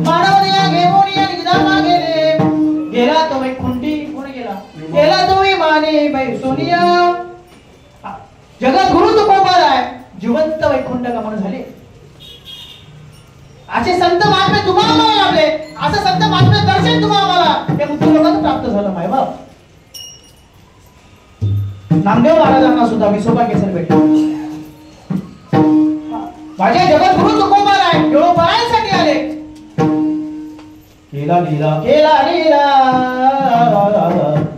मानव या घेऊन या निदामा गेले, गेला तो वैकुंठी कोण गेला गेला तो विमाने बाई सोनिया जगत गुरु तुकोबार आहे जिवंत वैकुंठ गमन झाले असे संत महात्मे तुम्हाला मला लाभले असं संत महात्मे दर्शन तुम्हाला मला त्या मुक्तिलोकात प्राप्त झालं माय बाप नामदेव महाराजांना सुद्धा विसोबा केसर भेटले माझे जगत गुरु तुकोबार आहे केवळ बरायसाठी आले केला लीला केला लीला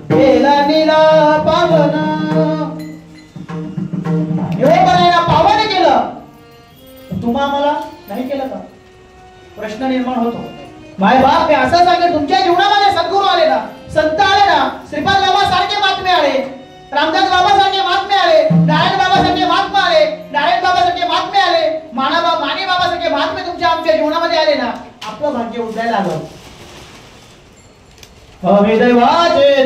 केला लीला पावन केवळ बरायला पावन केलं तुम्हा मला नाही केलं का प्रश्न निर्माण होतो माय बाप मी असं सांगेन तुमच्या जीवनामध्ये सद्गुरू आले ना संत आले ना श्रीपाद बाबा सारखे महात्मे आले रामदास बाबा सारखे महात्मे आले नारायण बाबा सारखे महात्मा आले नारायण बाबा सारखे महात्मे आले माने बाबा सारखे महात्मे तुमच्या आमच्या जीवनामध्ये आले ना आपलं भाग्य उजायला आलं आम्ही दैवाचे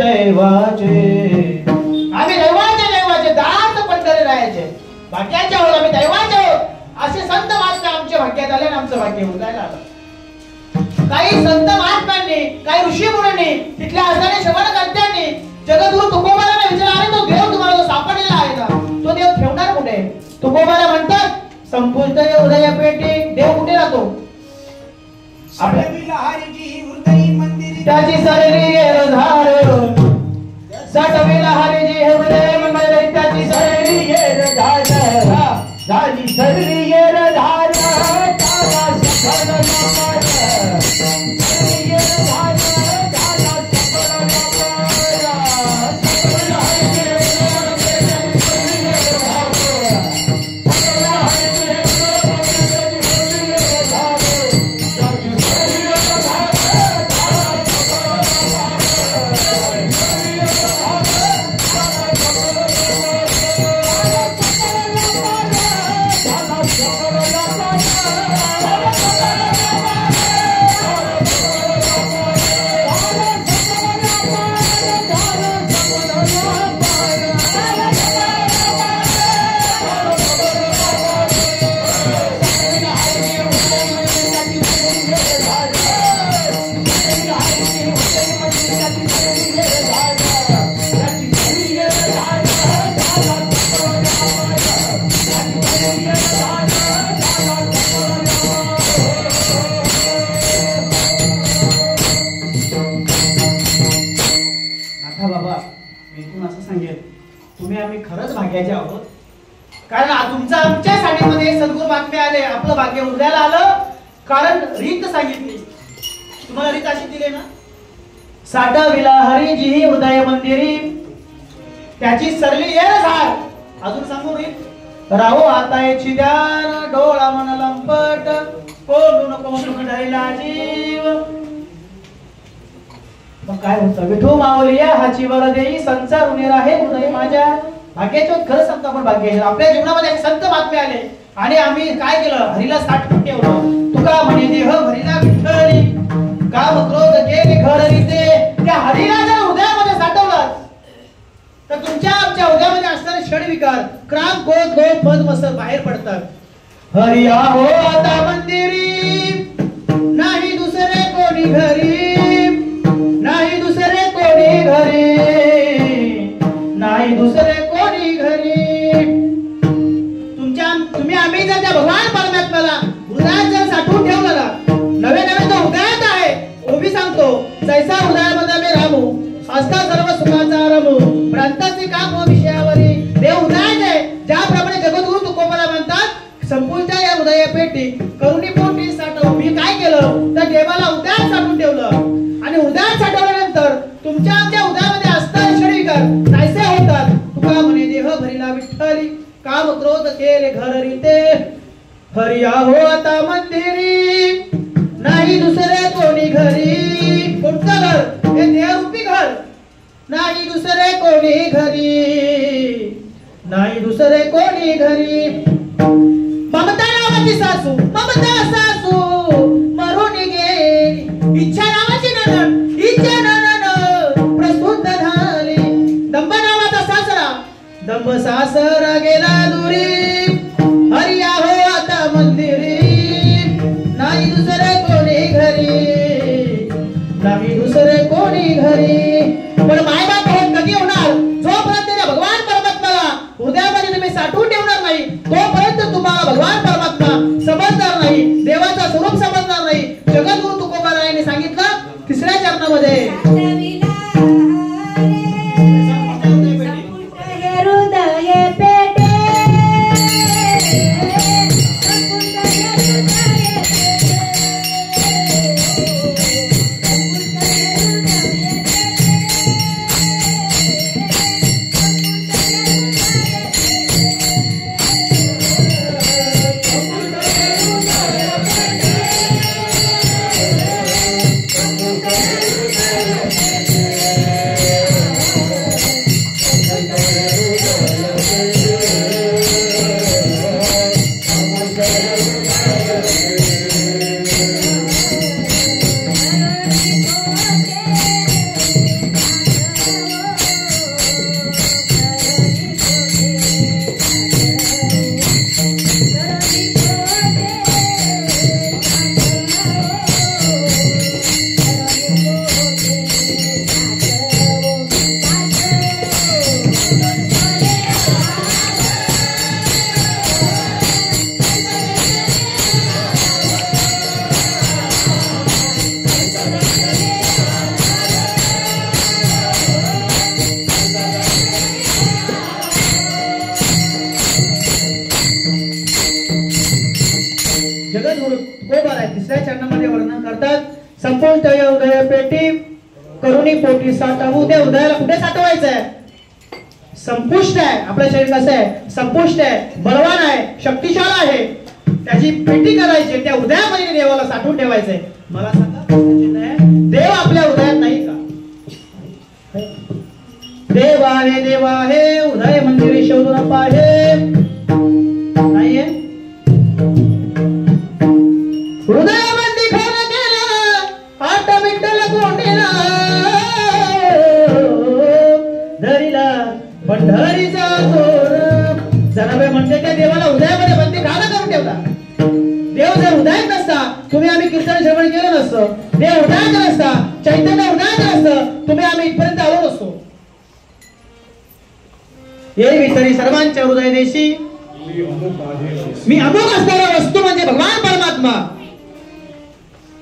दास पंढरी राहायचे भाग्याचे आहोत आम्ही दैवाचे आहोत असे संत महात्मे आमच्या भाग्यात आले आणि आमचं भाग्य उजायला आलं काही संत महात्म्यांनी काही ऋषी मुनींनी तिथल्या असणाऱ्या श्रवणकर्त्यांनी जगद्गुरु तुकोबाला विचारले तो देव तुम्हाला जो सापडलेला आहे ना तो देव ठेवणार कुठे तुकोबाला म्हणतात संपुष्ट उदय पेटी देव कुठे राहतो त्याची सरेली झार सटविला हरिजी हृदय मंदिर त्याची सरेली झार झाली सरेली झार आपलं भाग्य उद्याला आलं कारण रीत सांगितली तुम्हाला रीत अशी दिली ना साठविला हरिजी हृदय मंदिरी त्याची सरली ये झार अजून सांगू रीत राहू हातायची ध्यान डोळा मन लंपट कोंडू नको सुख धरला जीव मग काय होतं विठू माऊलिया हाची वर देई संसार राहे हृदय माझ्या भाग्याचं खरं सांगतो आपण भाग्य आपल्या जीवनामध्ये संत महात्मे आले आणि आम्ही काय केलं हरीला साठवून ठेवलं तुका म्हणे देह हरीला विठ्ठली काम क्रोध केले घर रीते त्या हरीला जर हृदयामध्ये साठवलं तर तुमच्या आमच्या हृदयामध्ये असणारे षडविकार क्राम क्रोध लोभ मद मत्सर बाहेर पडतात हरी आहो आता मंदिरी नाही दुसरे कोणी घरी नाही दुसरे कोणी घरी नाही दुसरे कोणी घरी तुम्ही आम्ही जर त्या भगवान परमात्म्याला हृदयात जर साठवून ठेवलं ना नवे नवे तो हृदयात आहे ओबी सांगतो जैसा हृदयामध्ये मी रामू असता सर्व सुखाचा रमू भ्रांताचे काम व विषयावरी देव हृदयात आहे ज्याप्रमाणे जगद्गुरु तुकोबाला म्हणतात संपूर्ण या हृदय पेटी करुणी पोटी साठव मी काय केलं तर देवाला हृदयात साठवून ठेवलं आणि हृदयात साठवल्यानंतर तुमच्या आमच्या हृदयामध्ये असणारे षडविकार नाहीसे होतात तुका म्हणे देह भरिला विठ्ठली काम क्रोध केले घर रीते हरी आहो आता मंदिरी नाही दुसरे कोणी घरी कोणतं घर हे देहरूपी घर नाही दुसरे कोणी घरी नाही दुसरे कोणी घरी ममता नावाची सासू ममता सासू मरून गेली इच्छा नावाची ननद इच्छा ननद प्रस्तुत झाली दंभ नावाचा सासरा दंभ सासरा गेला दुरी हरी आहो आता मंदिरी नाही दुसरे कोणी घरी नाही दुसरे कोणी घरी हरी. पण मायबाप कधी होणार? जोपर्यंत त्या भगवान परमात्म्याला हृदयामध्ये तुम्ही साठवून ठेवणार नाही तोपर्यंत तुम्हाला भगवान परमात्मा समजणार नाही, देवाचा स्वरूप समजणार नाही. जगद्गुरु तुकोबारायांनी सांगितलं तिसऱ्या चरणामध्ये तिसऱ्या चरणामध्ये वर्णन करतात. संपूर्ण हृदय पेटी करुणी पोटी साठवू. त्या हृदयाला कुठे साठवायचं आहे? संपुष्ट आहे. आपलं शरीर कसं आहे? संपुष्ट आहे, बलवान आहे, शक्तिशाली आहे. त्याची पेटी करायची, त्या हृदयामध्ये देवाला साठवून ठेवायचंय. मला सांगा देव आपल्या हृदयात नाही का? देव आहे हृदय मंदिरी शोधून पाहे नाहीये. हृदयामध्ये खोल गेला 8 मिनिटं गोंडीला धरीला पंढरीचा जोर. जनाबे म्हणजे त्या देवाला हृदयामध्ये बंदी का करून ठेवला? देव जर हृदयात नसता तुम्ही आम्ही कीर्तन श्रवण केलं नसतं. देव हृदयात नसता, चैतन्य हृदयात नसतं, तुम्ही आम्ही इथपर्यंत आलो नसतो. ये वितरी सर्वांच्या हृदय देशी मी अमुक असणारा वस्तू म्हणजे भगवान परमात्मा.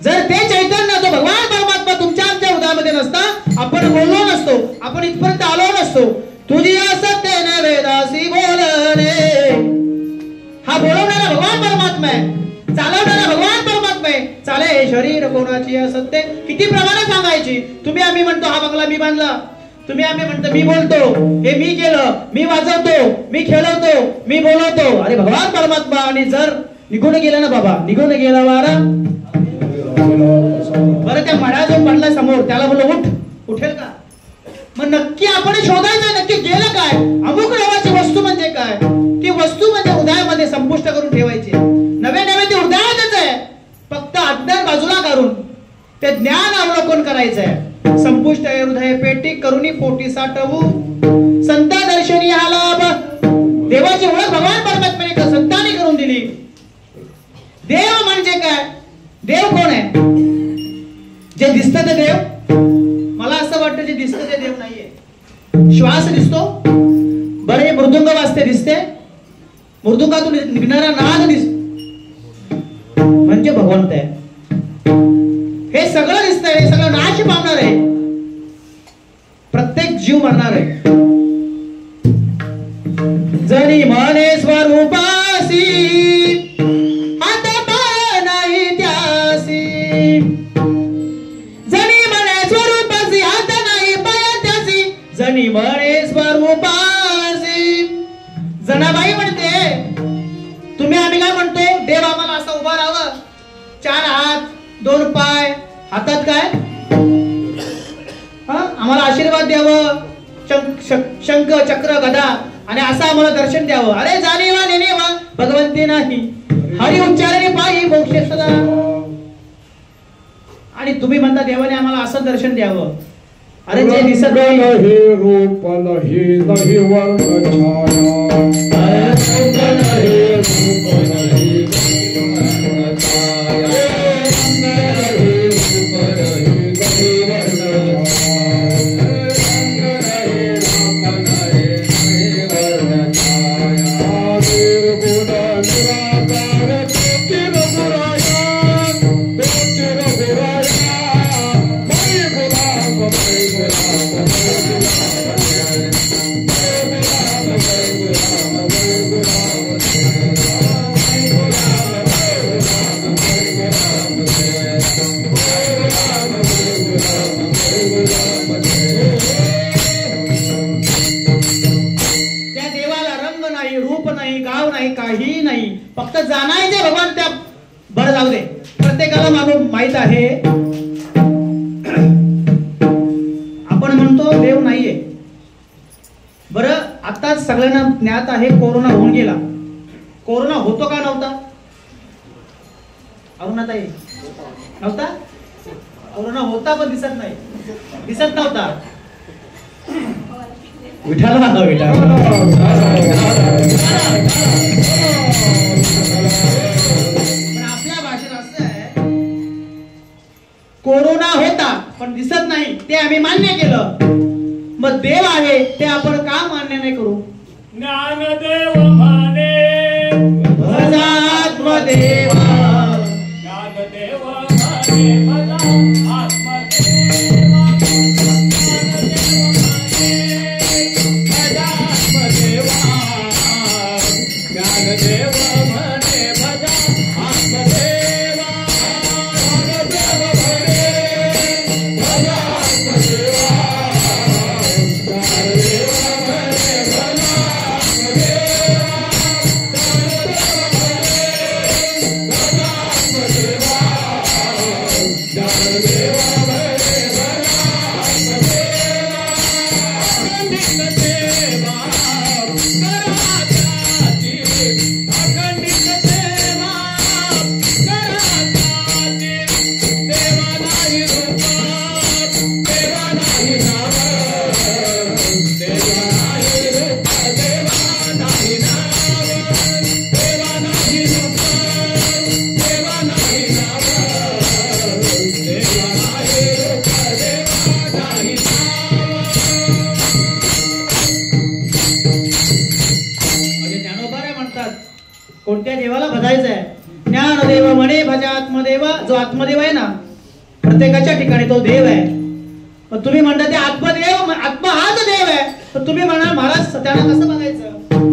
जर ते चैतन्य तो भगवान परमात्मा तुमच्या आमच्या हृदयामध्ये नसता आपण बोललो नसतो, आपण इथपर्यंत आलो नसतो. तुझी असत्तेने वेदासी बोलणे. हा बोलवणारा भगवान परमात्मा आहे, चालवणारा भगवान परमात्मा आहे. चाले हे शरीर कोणाची असत्य किती प्रमाणात सांगायची. तुम्ही आम्ही म्हणतो हा बंगला मी बांधला, तुम्ही आम्ही म्हणतो मी बोलतो, हे मी केलं, मी वाजवतो, मी खेळवतो, मी बोलवतो. अरे भगवान परमात्मा. आणि जर निघून गेला ना बाबा, निघून गेला वारा. बरं त्या मळा जो पडला समोर त्याला बोल उठ, उठेल का? मग नक्की आपण शोधायचं नक्की गेलं काय? अमुक नावाची वस्तू म्हणजे काय? ती वस्तू म्हणजे हृदयामध्ये संपुष्ट करून ठेवायची. नवे नवे ती हृदयातच आहे, फक्त अज्ञान बाजूला काढून ते ज्ञान अवलोकन करायचंय. संपुष्ट हृदय पेटी करुणी पोटी साठवू. संत दर्शनी हा लाभ. देवाची ओळख भगवान परमात्म्याने संतांनी करून दिली. देव म्हणजे काय? देव कोण आहे? जे दिसतं ते देव? मला असं वाटतं जे दिसतं ते देव नाहीये. श्वास दिसतो, बरं हे मृदुंग वाजते दिसते, मृदुंगातून निघणारा नाद दिसतो म्हणजे भगवंत आहे. हे सगळं दिसतंय, हे सगळं नाश पावणार आहे. प्रत्येक जीव मरणार आहे. जणी म्हणे स्वरूपासी आता नाही त्यासी. जणी म्हणे स्वरूपासी आता नाही त्यासी. जणी म्हणे स्वरूपासी. जनाबाई म्हणते तुम्ही आम्ही काय म्हणतो? देव आम्हाला असं उभा राहावं, 4 हात 2 पाय, हातात काय आम्हाला आशीर्वाद द्यावं, शंख चक्र गदा आणि असं आम्हाला दर्शन द्यावं. अरे जाणीवा नेनेवा भगवंती नाही, हरी उच्चारणे पायी मोक्ष सदा. आणि तुम्ही म्हणता देवाने आम्हाला असं दर्शन द्यावं. अरे जे दिसत नाही रूप नाही नाही वर्ण छाया. त्या देवाला रंग नाही, रूप नाही, गाव नाही, काही नाही, फक्त जाणायचे भगवान त्या. बरं जाऊ दे, प्रत्येकाला मागून माहित आहे आपण म्हणतो देव नाहीये. बरं आताच सगळ्यांना ज्ञात आहे कोरोना होऊन गेला. कोरोना होतो का नव्हता? अरुणाताई नव्हता? कोरोना होता पण दिसत नाही, दिसत नव्हता. विठाला विठाला आपल्या भाषेत असं आहे, कोरोना होता पण दिसत नाही ते आम्ही मान्य केलं. मग देव आहे ते आपण का मान्य नाही करू? ज्ञानदेव म्हणे भजात्मदेवा, ज्ञानदेव म्हणे भजा आत्मदेवा, ज्ञानदेव म्हणे भजा आत्मदेवा, ज्ञानदेव म्हणे भजा आत्मदेवा, ज्ञानदेव म्हणे भजा कोणत्या देवाला भजायचं आहे? ज्ञानदेव म्हणे भजा आत्मदेवा. जो आत्मदेव आहे ना, प्रत्येकाच्या ठिकाणी तो देव आहे. पण तुम्ही म्हणता ते आत्मदेव, आत्मा हाच देव आहे. पण तुम्ही म्हणा महाराज त्यांना कसं बघायचं?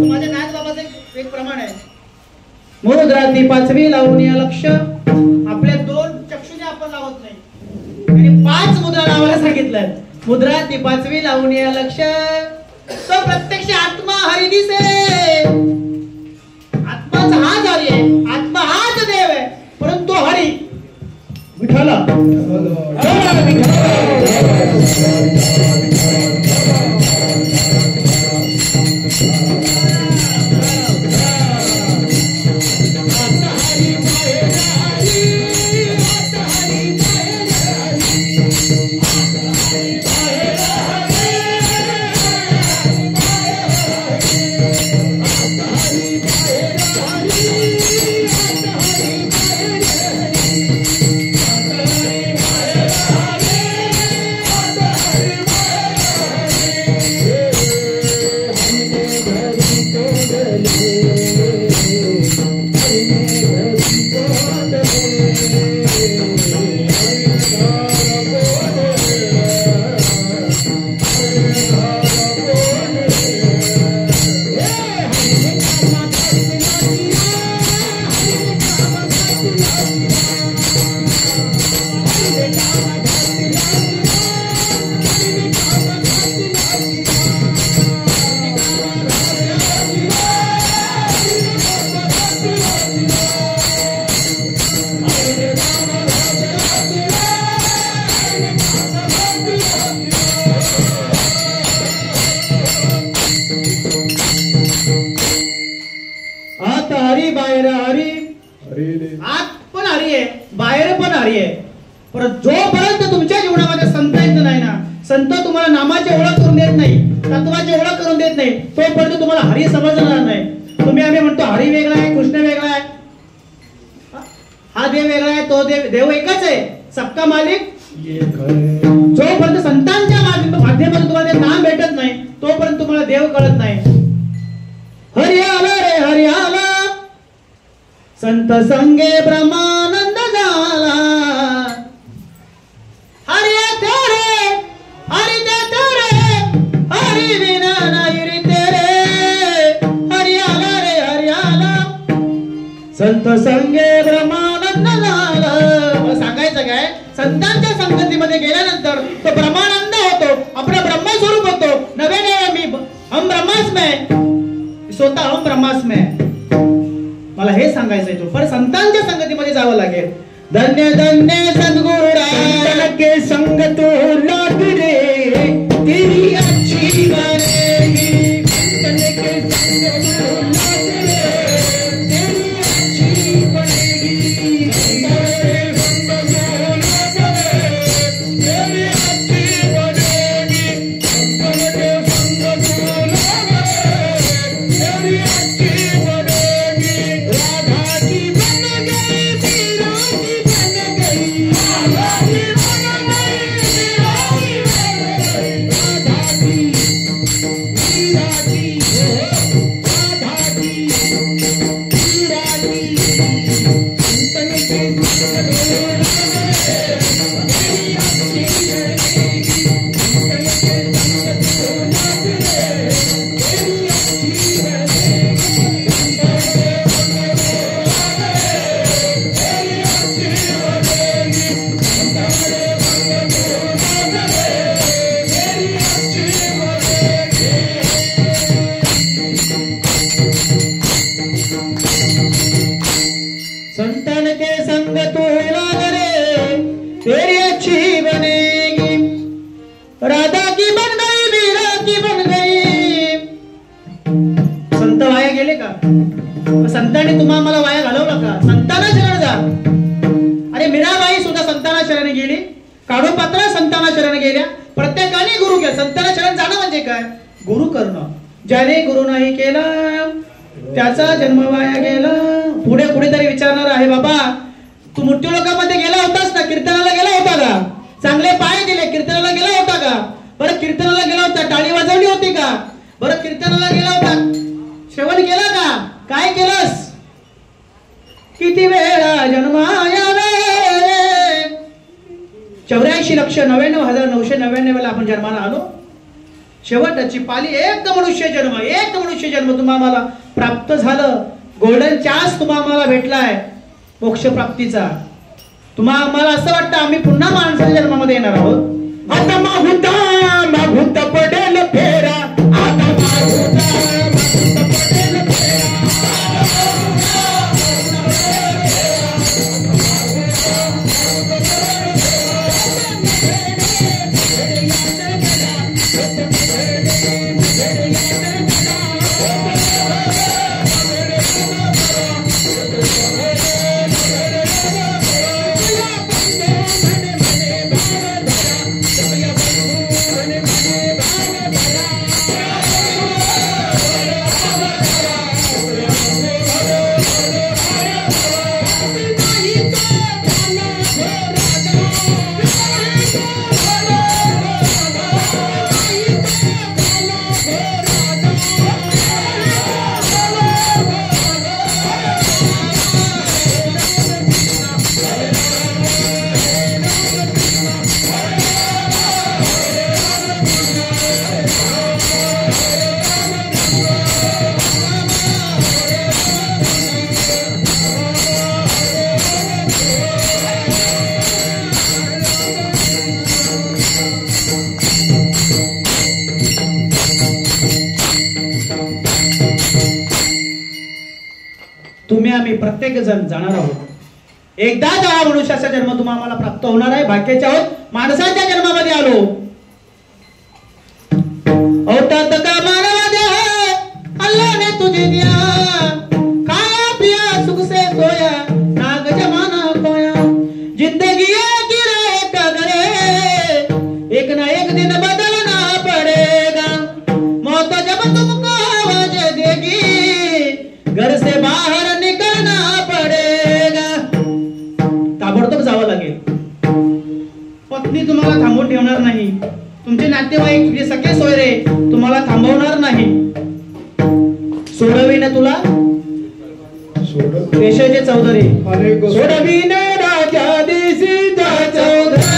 माझ्या नाथ बाबाचं एक प्रमाण आहे, मुद्रातली पाचवी लावून या लक्ष. आपल्या दोन चक्षुने आपण लावत नाही, आणि 5 मुद्रा लावायला सांगितलंय. मुद्रातली पाचवी लावून या लक्ष, तो प्रत्यक्ष आत्मा हरी दिसे. आत्माचा हाच हरी आहे, आत्मा हाच देव आहे, परंतु हरी विठाला. हरी बाहेर हरी, आत पण हरी आहे, बाहेर पण हरी आहे. पण जोपर्यंत तुमच्या जीवनामध्ये संत येत नाही ना, संत तुम्हाला नामाची ओळख करून देत नाही, तत्वाची ओळख करून देत नाही, तोपर्यंत तुम्हाला हरी समजणार नाही. आम्ही म्हणतो हरी वेगळा आहे, कृष्ण वेगळा आहे, हा देव वेगळा आहे, तो देव एकच आहे, सबका मालिक. जोपर्यंत संतांच्या माध्यमातून तुम्हाला ते नाम भेटत नाही, तोपर्यंत तुम्हाला देव कळत नाही. हरी आला रे हरी आला, संत संगे ब्रह्मानंद झाला. हरी येते रे हरी देते संत संगे ब्रह्मानंद झाला. मला सांगायचं काय, संतांच्या संगतीमध्ये गेल्यानंतर तो ब्रह्मानंद होतो, आपला ब्रह्मस्वरूप होतो. नव्याने मी हम ब्रह्मास्मय, स्वतः हम ब्रह्मास्मय. मला हे सांगायचंय तो, पण संतांच्या संगतीमध्ये जावं लागेल. धन्य धन्य सद्गुरुराय के संग तो लाग रे, तेरी अच्छी बनेगी. संत के संग तो लाग रे, तेरी अच्छी बनेगी. संतन के संग तू लाग रे, तेरी अच्छी बनेगी. राधा की बन गई, मीरा की बन गई. संत वाया गेले का? संतांनी तुम्हाला मला वाया घालवलं का? संतांना शरण जा. अरे मीराबाई सुद्धा संतांना शरण गेली, काढोपात्रा संतांना शरण गेल्या. प्रत्येकाने गुरु घ्या. संतांना शरण जाणं म्हणजे काय? गुरु करणं. ज्याने गुरु नाही केला त्याचा जन्म वाया गेला. पुढे कुठेतरी विचारणार आहे, बाबा तू मृत्यू लोकांमध्ये गेला होतास ना, कीर्तनाला गेला होता का? चांगले पाय दिले, कीर्तनाला गेला होता का? बरं कीर्तनाला गेला होता, टाळी वाजवली होती का? बरं कीर्तनाला गेला होता, श्रवण केला का? काय केलंस? किती वेळा जन्मायावे? 84,99,999 आपण जन्माला आलो. शेवटची पाली एक मनुष्य जन्म तुम्हाला प्राप्त झालं. गोल्डन चान्स तुम्हाला भेटलाय मोक्ष प्राप्तीचा. तुम्हाला असं वाटतं आम्ही पुन्हा माणसाच्या जन्मामध्ये येणार आहोत? आता मागुत पडेल फेरा, आता मागुत पडेल तुम्ही आम्ही प्रत्येक जण जाणार आहोत. एकदाच हा मनुष्याचा जन्म तुम्हाला प्राप्त होणार आहे. बाकीच्या आहोत माणसाच्या जन्मामध्ये आलो. औतात का मानवा दे अल्लाह ने तुझे दिया, खाया पिया सुख से सोया, नाग जमाना खोया. जिंदगी एक ही रहे कदरे, एक ना एक दिन बदलना पड़ेगा. मौत जब तुमको आवाज देगी, घर से बाहर निकलना पड़ेगा. ताबडतोब जावं लागेल. पत्नी तुम्हाला थांबवून ठेवणार नाही. तुमचे नातेवाईक, तुझे सगळे सोयरे तुम्हाला थांबवणार नाही. सोडविन तुला केशवचे चौधरी, सोडविन राजा देशीचा चौधरी.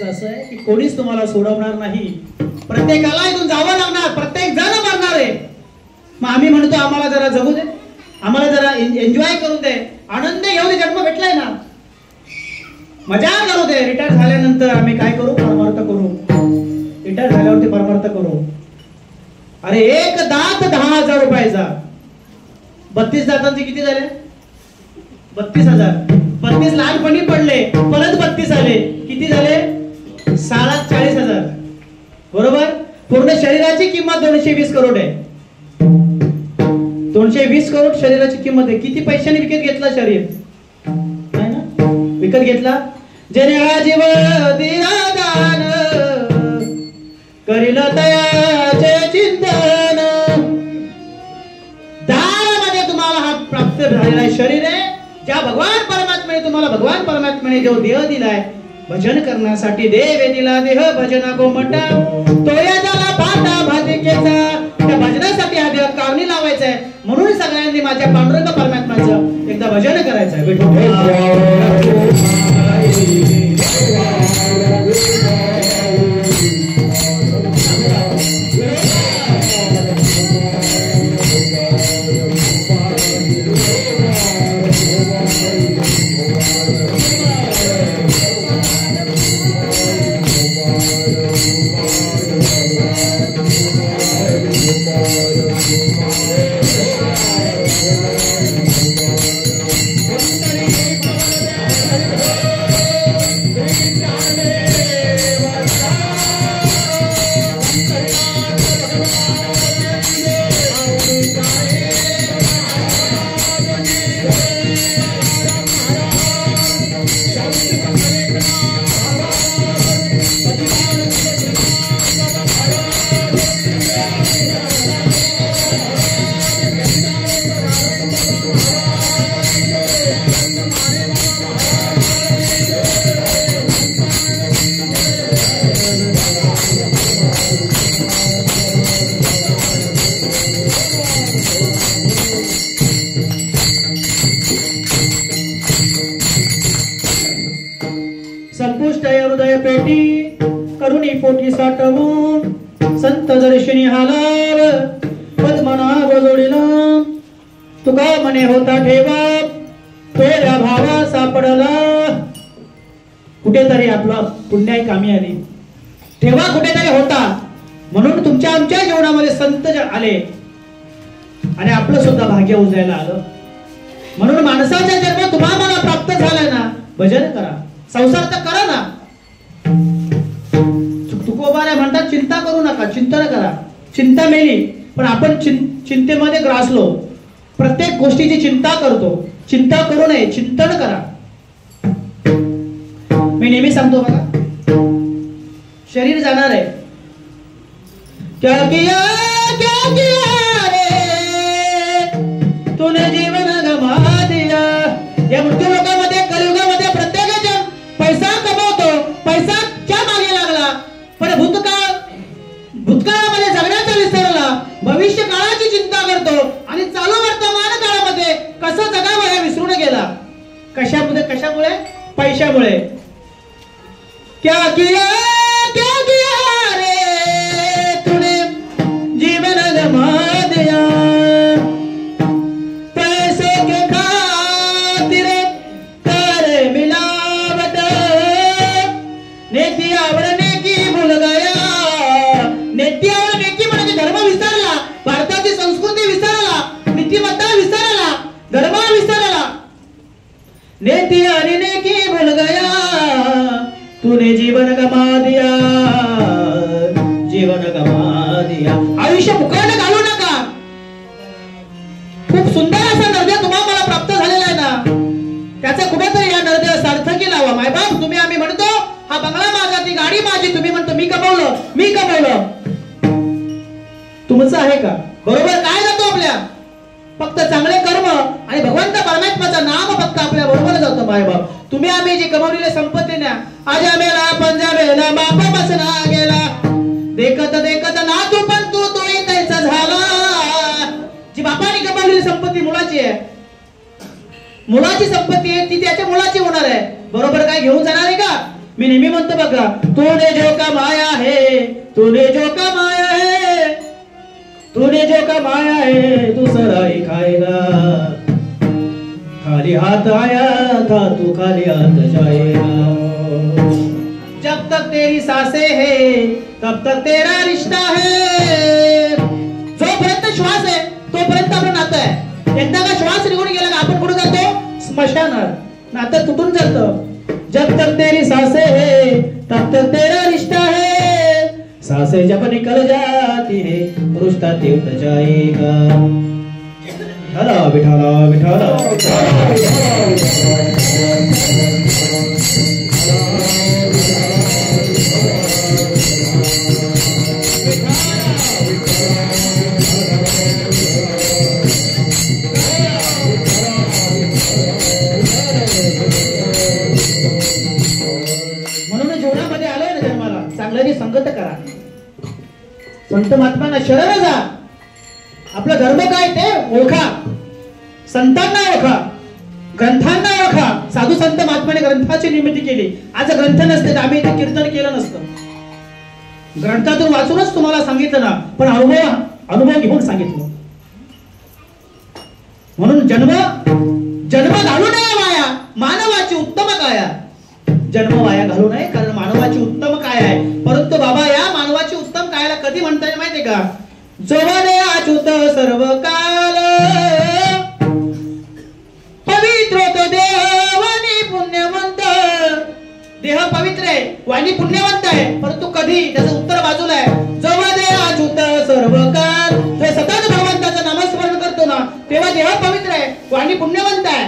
असं आहे की कोणीच तुम्हाला सोडवणार नाही, प्रत्येकाला इथून जावं लागणार, प्रत्येक जण मरणार आहे. मग आम्ही म्हणतो आम्हाला जरा जगू दे, आम्हाला जरा एन्जॉय करू दे, आनंद घेऊ दे, जन्म भेटलाय ना, मजा करू दे. रिटायर झाल्यानंतर आम्ही काय करू? परमार्थ करू. रिटायर झाल्यावरती परमार्थ करू. अरे एक दात 10,000 रुपयाचा, 32 दातांचे किती झाले? 32,000. 32 लहानपणी पडले, परत 32 आले, किती झाले? 40,000. बरोबर. पूर्ण शरीराची किंमत 220 करोड आहे. 220 करोड शरीराची किंमत आहे. किती पैशाने विकत घेतला शरीर? नाही ना, विकत घेतला. जने आजीव दिला दान, करील तयाचे चिंतन. दानामध्ये तुम्हाला हा प्राप्त झालेला शरीर आहे, ज्या भगवान परमात्म्याने तुम्हाला भगवान परमात्म्याने जो देह दिलाय भजन करण्यासाठी. देव दिला देह भजना गोमटा, तोया झाला पाटा भातिकेचा. त्या भजनासाठी हा देह कावणी लावायचा आहे. म्हणून सगळ्यांनी माझ्या पांडुरंग परमात्म्याचं एकदा भजन करायचं आहे. संपुष्टय हृदय पेटी करुणी पोटी साठवून, संत दर्शनी हालाल पद्मनाभ जोडिला. तुका मने होता ठेवा, तोया भावा सापडला. कुठेतरी आपला पुण्याई कामी आली, ठेवा कुठेतरी होता. म्हणून तुमच्या आमच्या जीवनामध्ये संत आले आणि आपलं सुद्धा भाग्य उजायला आलं. म्हणून माणसाचा जन्म तुम्हाला मला प्राप्त झालाय ना, भजन करा, संसार तर करा ना. तुकोबारा म्हणतात चिंता करू नका, चिंतन करा. चिंता मेली, पण आपण चिंतेमध्ये ग्रासलो, प्रत्येक गोष्टीची चिंता करतो. चिंता करू नये, चिंतन करा. मी नेहमी सांगतो बघा, शरीर जाणार आहे. क्या किया रे तूने जीवन गमा दिया. या मृत्यू लोकांमध्ये, कलियुगामध्ये प्रत्येक जण पैसा कमवतो, पैसाच्या मागे लागला, पण भूतकाळामध्ये जगण्याचा विसरला, भविष्य काळाची चिंता करतो आणि चालू वर्तमान काळामध्ये कसं जगावं हे विसरून गेला. कशामुळे? पैशामुळे. क्या किया रे तूने जीवन गमा दिया. पैसे के खातिर कर मिलावट, नेतियावर नेकी भूल गया. नेत्यावर नेकी म्हणजे धर्म विसरला, भारताची संस्कृती विसरला, नीतिमत्ता विसरला, धर्म विसरला. नेती आणि नेकी भूल गया, तूने जीवन गमा दिया, जीवन गमा दिया. आयुष्य मुकाट घालू नका. खूप सुंदर असा नर्दय तुम्हाला मला प्राप्त झालेला आहे ना, त्याचा कुठेतरी या नर्दय सार्थकी लावा. मायबाप तुम्ही, आम्ही म्हणतो हा बंगला माझा, ती गाडी माझी, तुम्ही म्हणतो मी कमवलं. तुमचं आहे का? बरोबर काय जातो आपल्या? फक्त चांगले कर्म आणि भगवंत परमात्म्याचं नाम फक्त आपल्या बरोबर जातं मायबाप. तुम्ही आम्ही जी कमवलेली संपत्ती न्या आजा मेला पंजा मेला बाप बसना गेला देखत देखत ना तू पण तू तोही त्याचा झाला. जी बापाने कमवलेली संपत्ती मुलाची आहे, मुलाची संपत्ती आहे ती त्याच्या मुलाची होणार आहे. बरोबर काय घेऊन जाणार आहे का? मी नेहमी म्हणतो बघा, तूने जो कमाया है तूने जो कमाया है तूने जो कमाया है दूसरा ही खाएगा. खाली हाथ आया था तू खाली हाथ जाएगा. जब तक तेरी सांसें है तब तक तेरा रिश्ता है. जोपर्यंत श्वास आहे तोपर्यंत आपलं नातं आहे. एकदा का श्वास निघून गेला का आपण कुठे जातो? स्मशानात. नातं तुटून जातं. जब तक तेरी सांसें है तब तक तेरा रिश्ता है. सांसें जब निकल जाती है रिश्ता टूट जाएगा. विठाला विठाला विठाला. म्हणून जीवनामध्ये आलोय ना जन्माला चांगल्याची संगत करा. संत महात्म्यांना शरण जा. आपला धर्म काय ते ओळखा. संतांना ओळखा, ग्रंथांना ओळखा. साधू संत महात्म्याने ग्रंथाची निर्मिती केली. आज ग्रंथ नसते तर आम्ही इथे कीर्तन केलं नसतं. ग्रंथातून वाचूनच तुम्हाला सांगितलं ना, पण अनुभव घेऊन सांगितलं. म्हणून जन्म घालू नये वाया मानवाची उत्तम काया. जन्म वाया घालू नये कारण मानवाची उत्तम काय आहे. परंतु बाबा या मानवाची उत्तम कायाला कधी म्हणता येईल माहितीये का? जवने अच्युत सर्व काल पवित्र तो देह वाणी पुण्यवंत. देह पवित्र आहे, वाणी पुण्यवंत आहे, परंतु कधी त्याचं उत्तर बाजूला आहे. जवने अच्युत सर्व काल. जो सतत भगवंताचं नामस्मरण करतो ना तेव्हा देह पवित्र आहे, वाणी पुण्यवंत आहे,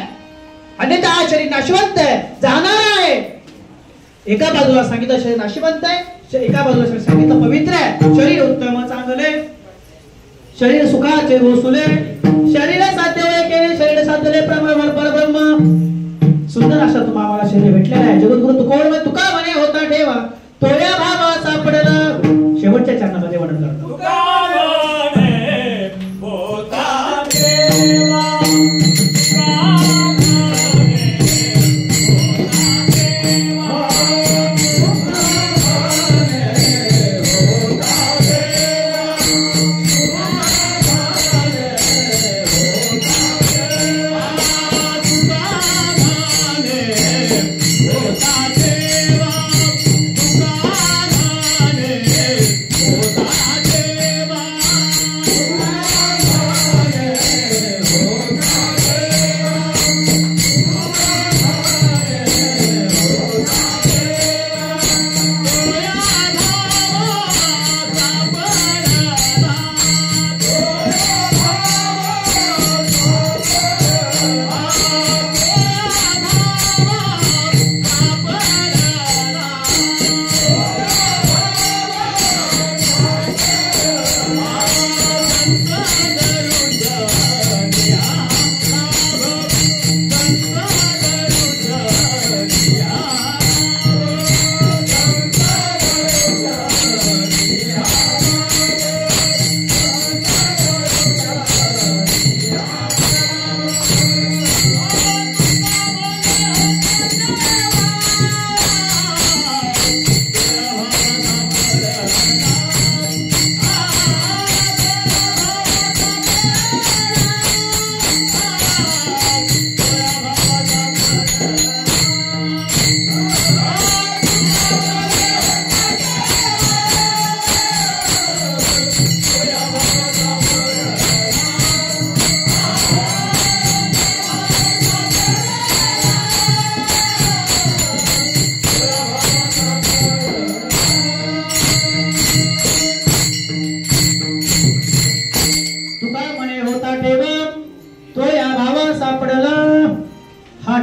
अन्यथा शरीर नाशवंत आहे, जाणार आहे. एका बाजूला सांगितलं शरीर नाशवंत आहे, एका बाजूला सांगितलं पवित्र आहे. शरीर उत्तम चांगले, शरीर सुखाचे रोसुले, शरीर साध्य केले शरीर साधले परब्रह्म. सुंदर अशा तुम्हाला शरीर भेटलेलं आहे. जगद्गुरु तुका म्हणे होता ठेवा तोया भावा सापडला. शेवटच्या चरणामध्ये वर्णन करतो.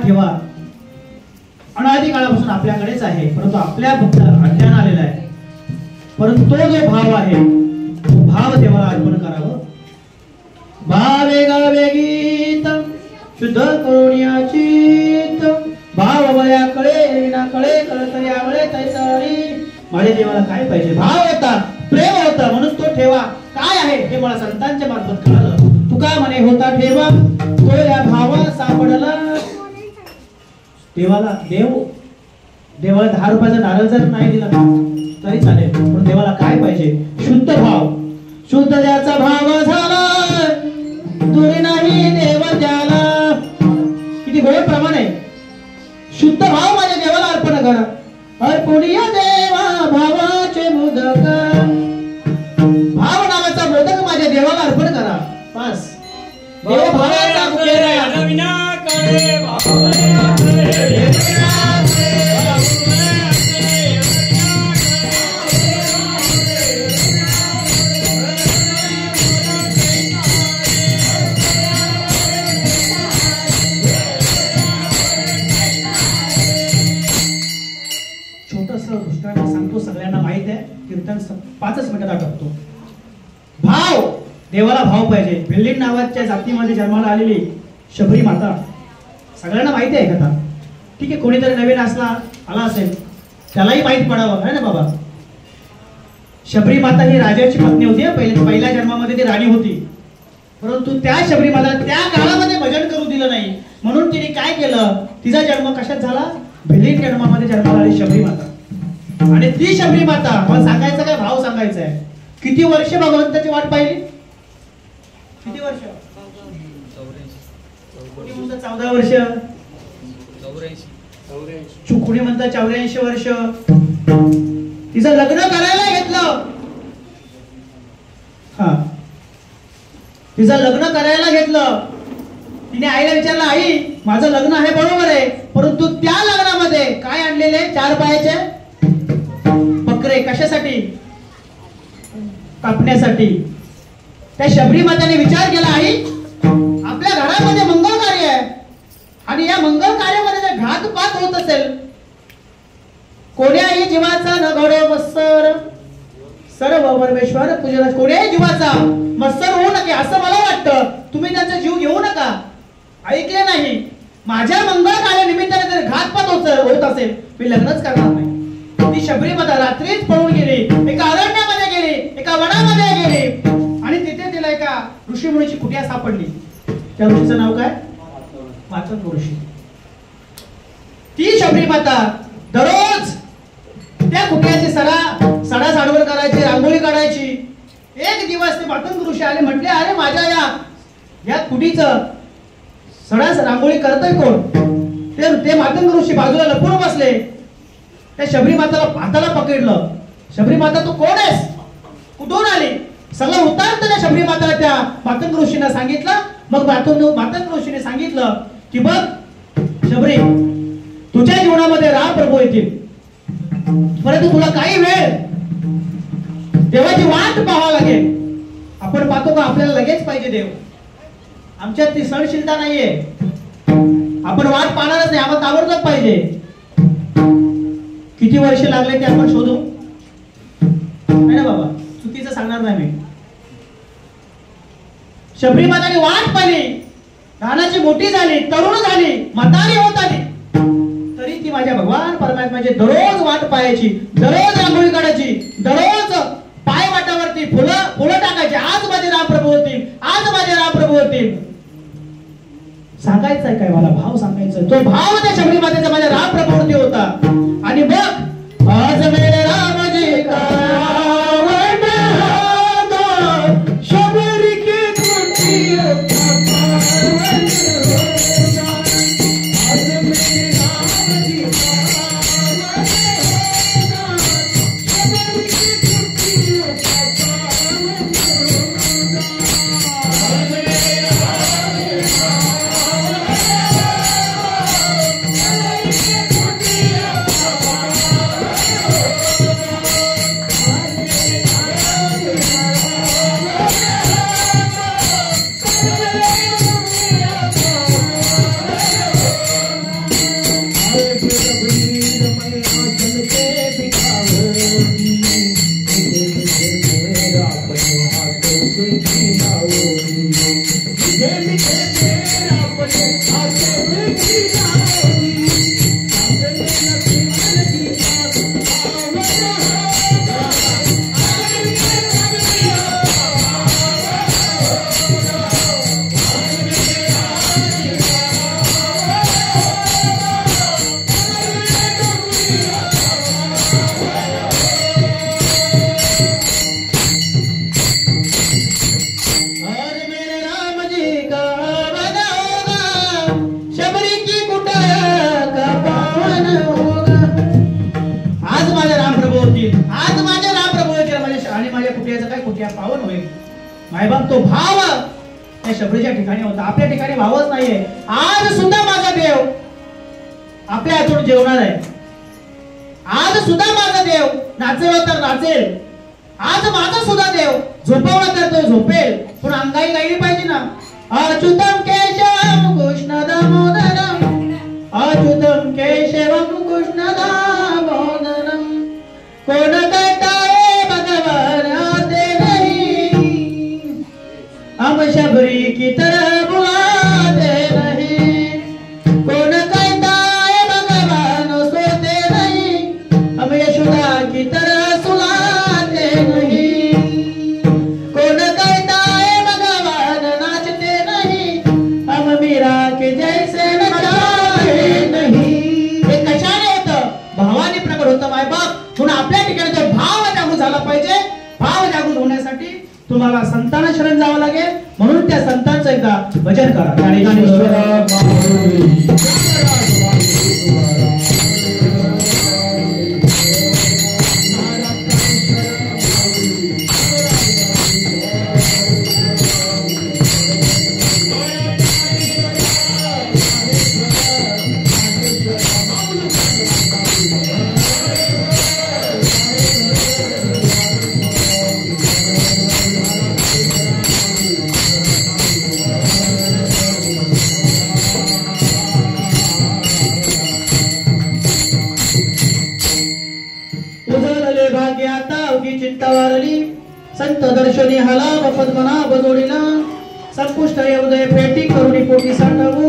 ठेवा. अनादी काळापासून आपल्याकडेच आहे, परंतु आपल्या फक्त अज्ञान आलेला आहे. परंतु तो जो भाव आहे तो भाव देवाला अर्पण करावं. भावे गावे गीत शुद्ध करुणिया चित्त भाव बया कळे विना कळे कळत यावळे तैसारी. माझ्या देवाला काय पाहिजे? भाव होता, प्रेम होता, म्हणून तो ठेवा काय आहे हे मला संतांच्या मार्फत कळालं. तुका म्हणे होता ठेवा तो या भावा सापडला. देवाला देवाला 10 रुपयाचा नारळ जर नाही दिला तरी चालेल, पण देवाला काय पाहिजे? शुद्ध भाव. शुद्ध ज्याचा भाव झाला दुरी नाही देव ज्याला. किती गोड प्रमाण आहे. शुद्ध भाव माझ्या देवाला अर्पण करा. अर्पणीय देवा भावाचे मोदक. भाव नावाचा मोदक माझ्या देवाला अर्पण करा. बस देव भावाचा मुखेल विना कळे भावया कळे. सांगतो, सगळ्यांना माहित आहे. कीर्तन 5 मिनिटात आटपतो. भाव. देवाला भाव पाहिजे. भिल्लीन नावाच्या जातीमध्ये जन्माला आलेली शबरी माता सगळ्यांना माहिती आहे कथा. ठीक आहे, कोणीतरी नवीन आला असेल त्यालाही माहित पडावं है ना बाबा. शबरी माता ही राजाची पत्नी होती. पहिल्या जन्मामध्ये ती राणी होती, परंतु त्या शबरी माता त्या काळामध्ये भजन करू दिलं नाही, म्हणून तिने काय केलं? तिचा जन्म कशात झाला? भिल्लीन जन्मामध्ये जन्माला आली शबरी माता. आणि ती शबरी माता मला सांगायचं काय? भाव सांगायचा आहे. किती वर्ष भगवंताची वाट पाहिली? किती वर्ष? कोणी म्हणतात 14 वर्ष, कोणी म्हणतात 84 वर्ष. तिचं लग्न करायला घेतलं. हा, तिचं लग्न करायला घेतलं. तिने आईला विचारलं, आई माझं लग्न आहे बरोबर आहे, परंतु त्या लग्नामध्ये काय आणलेले? 4 पायाचे बकरे. कशासाठी? कापण्यासाठी. त्या शबरी माताने विचार केला, आई आपल्या घरामध्ये मंगल कार्य आहे आणि या मंगल कार्यामध्ये जर घातपात होत असेल, कोण्याही जीवाचा न घडो मत्सर, सर्व परमेश्वर पूजन. कोण्याही जीवाचा मत्सर होऊ नये असं मला वाटतं. तुम्ही त्यांचा जीव घेऊ नका. ऐकले नाही? माझ्या मंगल कार्यानिमित्ताने जर घातपात होत असेल, मी लग्नच करणार नाही. ती शबरी माता रात्रीच पळून गेली. एका अरण्यामध्ये गेली, एका वनामध्ये गेली आणि तिथे तिला एका ऋषीमुनीची कुटिया सापडली. त्या ऋषीचं नाव काय? मातंग ऋषी. ती शबरी माता दररोज त्या कुटियाची सडा साडवड करायची, रांगोळी काढायची. एक दिवस ते मातंग ऋषी आले, म्हटले अरे माझ्या या कुटीचं सडा रांगोळी करतोय कोण? ते मातंग ऋषी बाजूला लपून बसले. त्या शबरी माताला हाताला पकडलं. शबरी माता तू कोण आहेस? कुठून आली? सगळं उतारत त्या शबरी माताला त्या मातंग ऋषींना सांगितलं. मग मातंग ऋषीने सांगितलं की बघ शबरी, तुझ्या जीवनामध्ये राम प्रभू येतील, परंतु तुला काही वेळ देवाची वाट पाहावं लागेल. आपण पाहतो का आपल्याला लगेच पाहिजे देव? आमच्यात ती सहनशीलता नाहीये. आपण वाट पाहणारच नाही, आम्हाला ताबडतोब पाहिजे. किती वर्ष लागले ते आपण शोधू, है ना बाबा? चुकीचं सांगणार नाही मी. शबरी माताने वाट पाहिली, लहानाची मोठी झाली, तरुण झाली, म्हातारी होत आली, तरी ती माझ्या भगवान परमात्म्याची दररोज वाट पाहायची, दररोज रांगोळी काढायची, दररोज पाय वाटावरती फुलं टाकायची. आज माझे राम प्रभू होतील, आज माझे राम प्रभू होतील. सांगायचंय काय मला? भाव सांगायचा. तो भाव त्या शबरी मातेचा माझ्या राम प्रभूवरती होता. आणि बघ आज मेरे रामजी का शबरी की कुटिया पावन होईल मायबाप. तो भाव त्या शबरीच्या ठिकाणी होता, आपल्या ठिकाणी भावच नाहीये. आज सुद्धा माझा देव आपल्या हातून जेवणार आहे. आज सुद्धा माझा देव नाचेल तर नाचेल. आज माझा सुद्धा देव झोपवला तर तो झोपेल. पण अंगाई गायली पाहिजे ना. अच्युतम केशवम कृष्ण दामोदरम, अच्युतम केशवम कृष्ण दामोदरम. कोण करताय भगवान आते नहीं, हम शबरी की तरह बुलाते नहीं. कोण करताय भगवान सोते नहीं, हम यशोदा की तरह सुलाते नहीं. कोण करताय भगवान नाचते नहीं, हम मीरा के जैसे नचाते नहीं. हे कशाने होतं? भावाने प्रकट होतं मायबाप. म्हणून आपल्या ठिकाणी तो भाव जागृत झाला पाहिजे. भाव जागृत होण्यासाठी तुम्हाला संतांना शरण जावं लागेल. म्हणून त्या संतांचं एकदा भजन करा. चिंता वारली संत दर्शनी हलाव पद्मनाभ जोडीला. संपुष्ट उदय फेटी करुणी पोटी साठवू.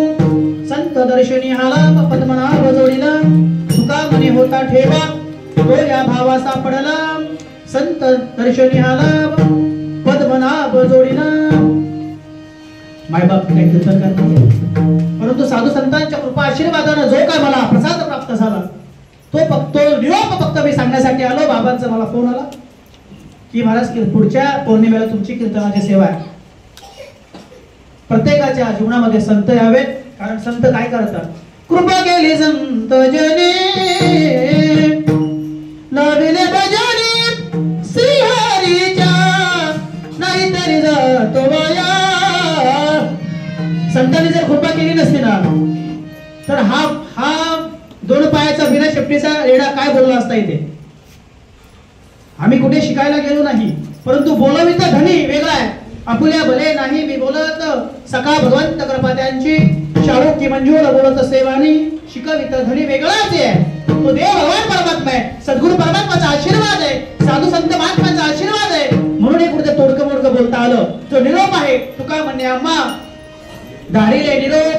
संत दर्शनी हलाव पद्मनाभ जोडीला. तुका मनी होता ठेवा तो या भावा सापडला. संत दर्शनी हलाव पद्मनाभ जोडीला. मायबाप काही कीर्तन करतात, परंतु साधू संतांच्या कृपा आशीर्वादानं जो काय मला प्रसाद प्राप्त झाला तो निरोप फक्त मी सांगण्यासाठी आलो. बाबांचा मला फोन आला की महाराज पुढच्या पौर्णिमेला तुमची कीर्तनाची सेवा आहे. प्रत्येकाच्या जीवनामध्ये संत यावेत. कारण संत काय करतात? कृपा केली संत जने नविले भजनी श्रीहरीच्या, नाहीतरी जातो वाया. संतांनी जर कृपा केली नसती ना तर हा दोन पायाचा बिना शेपटीचा रेडा काय बोलला असता इथे. आम्ही कुठे शिकायला गेलो नाही, परंतु बोलविता धनी वेगळा आहे. आपुल्या भले नाही मी बोलत, सखा भगवंत कृपा त्यांची. शाळू की मंजूर बोलत सेवानी, शिकविता धनी वेगळाच आहे. तो देव भगवान परमात्मा आहे, सद्गुरु परमात्माचा आशीर्वाद आहे, साधू संत महात्म्यांचा आशीर्वाद आहे. म्हणून एक कुठे तोडकं मोडकं बोलता आलं. जो निरोप आहे तुका म्हणणे आम्हा दारीले निरोप.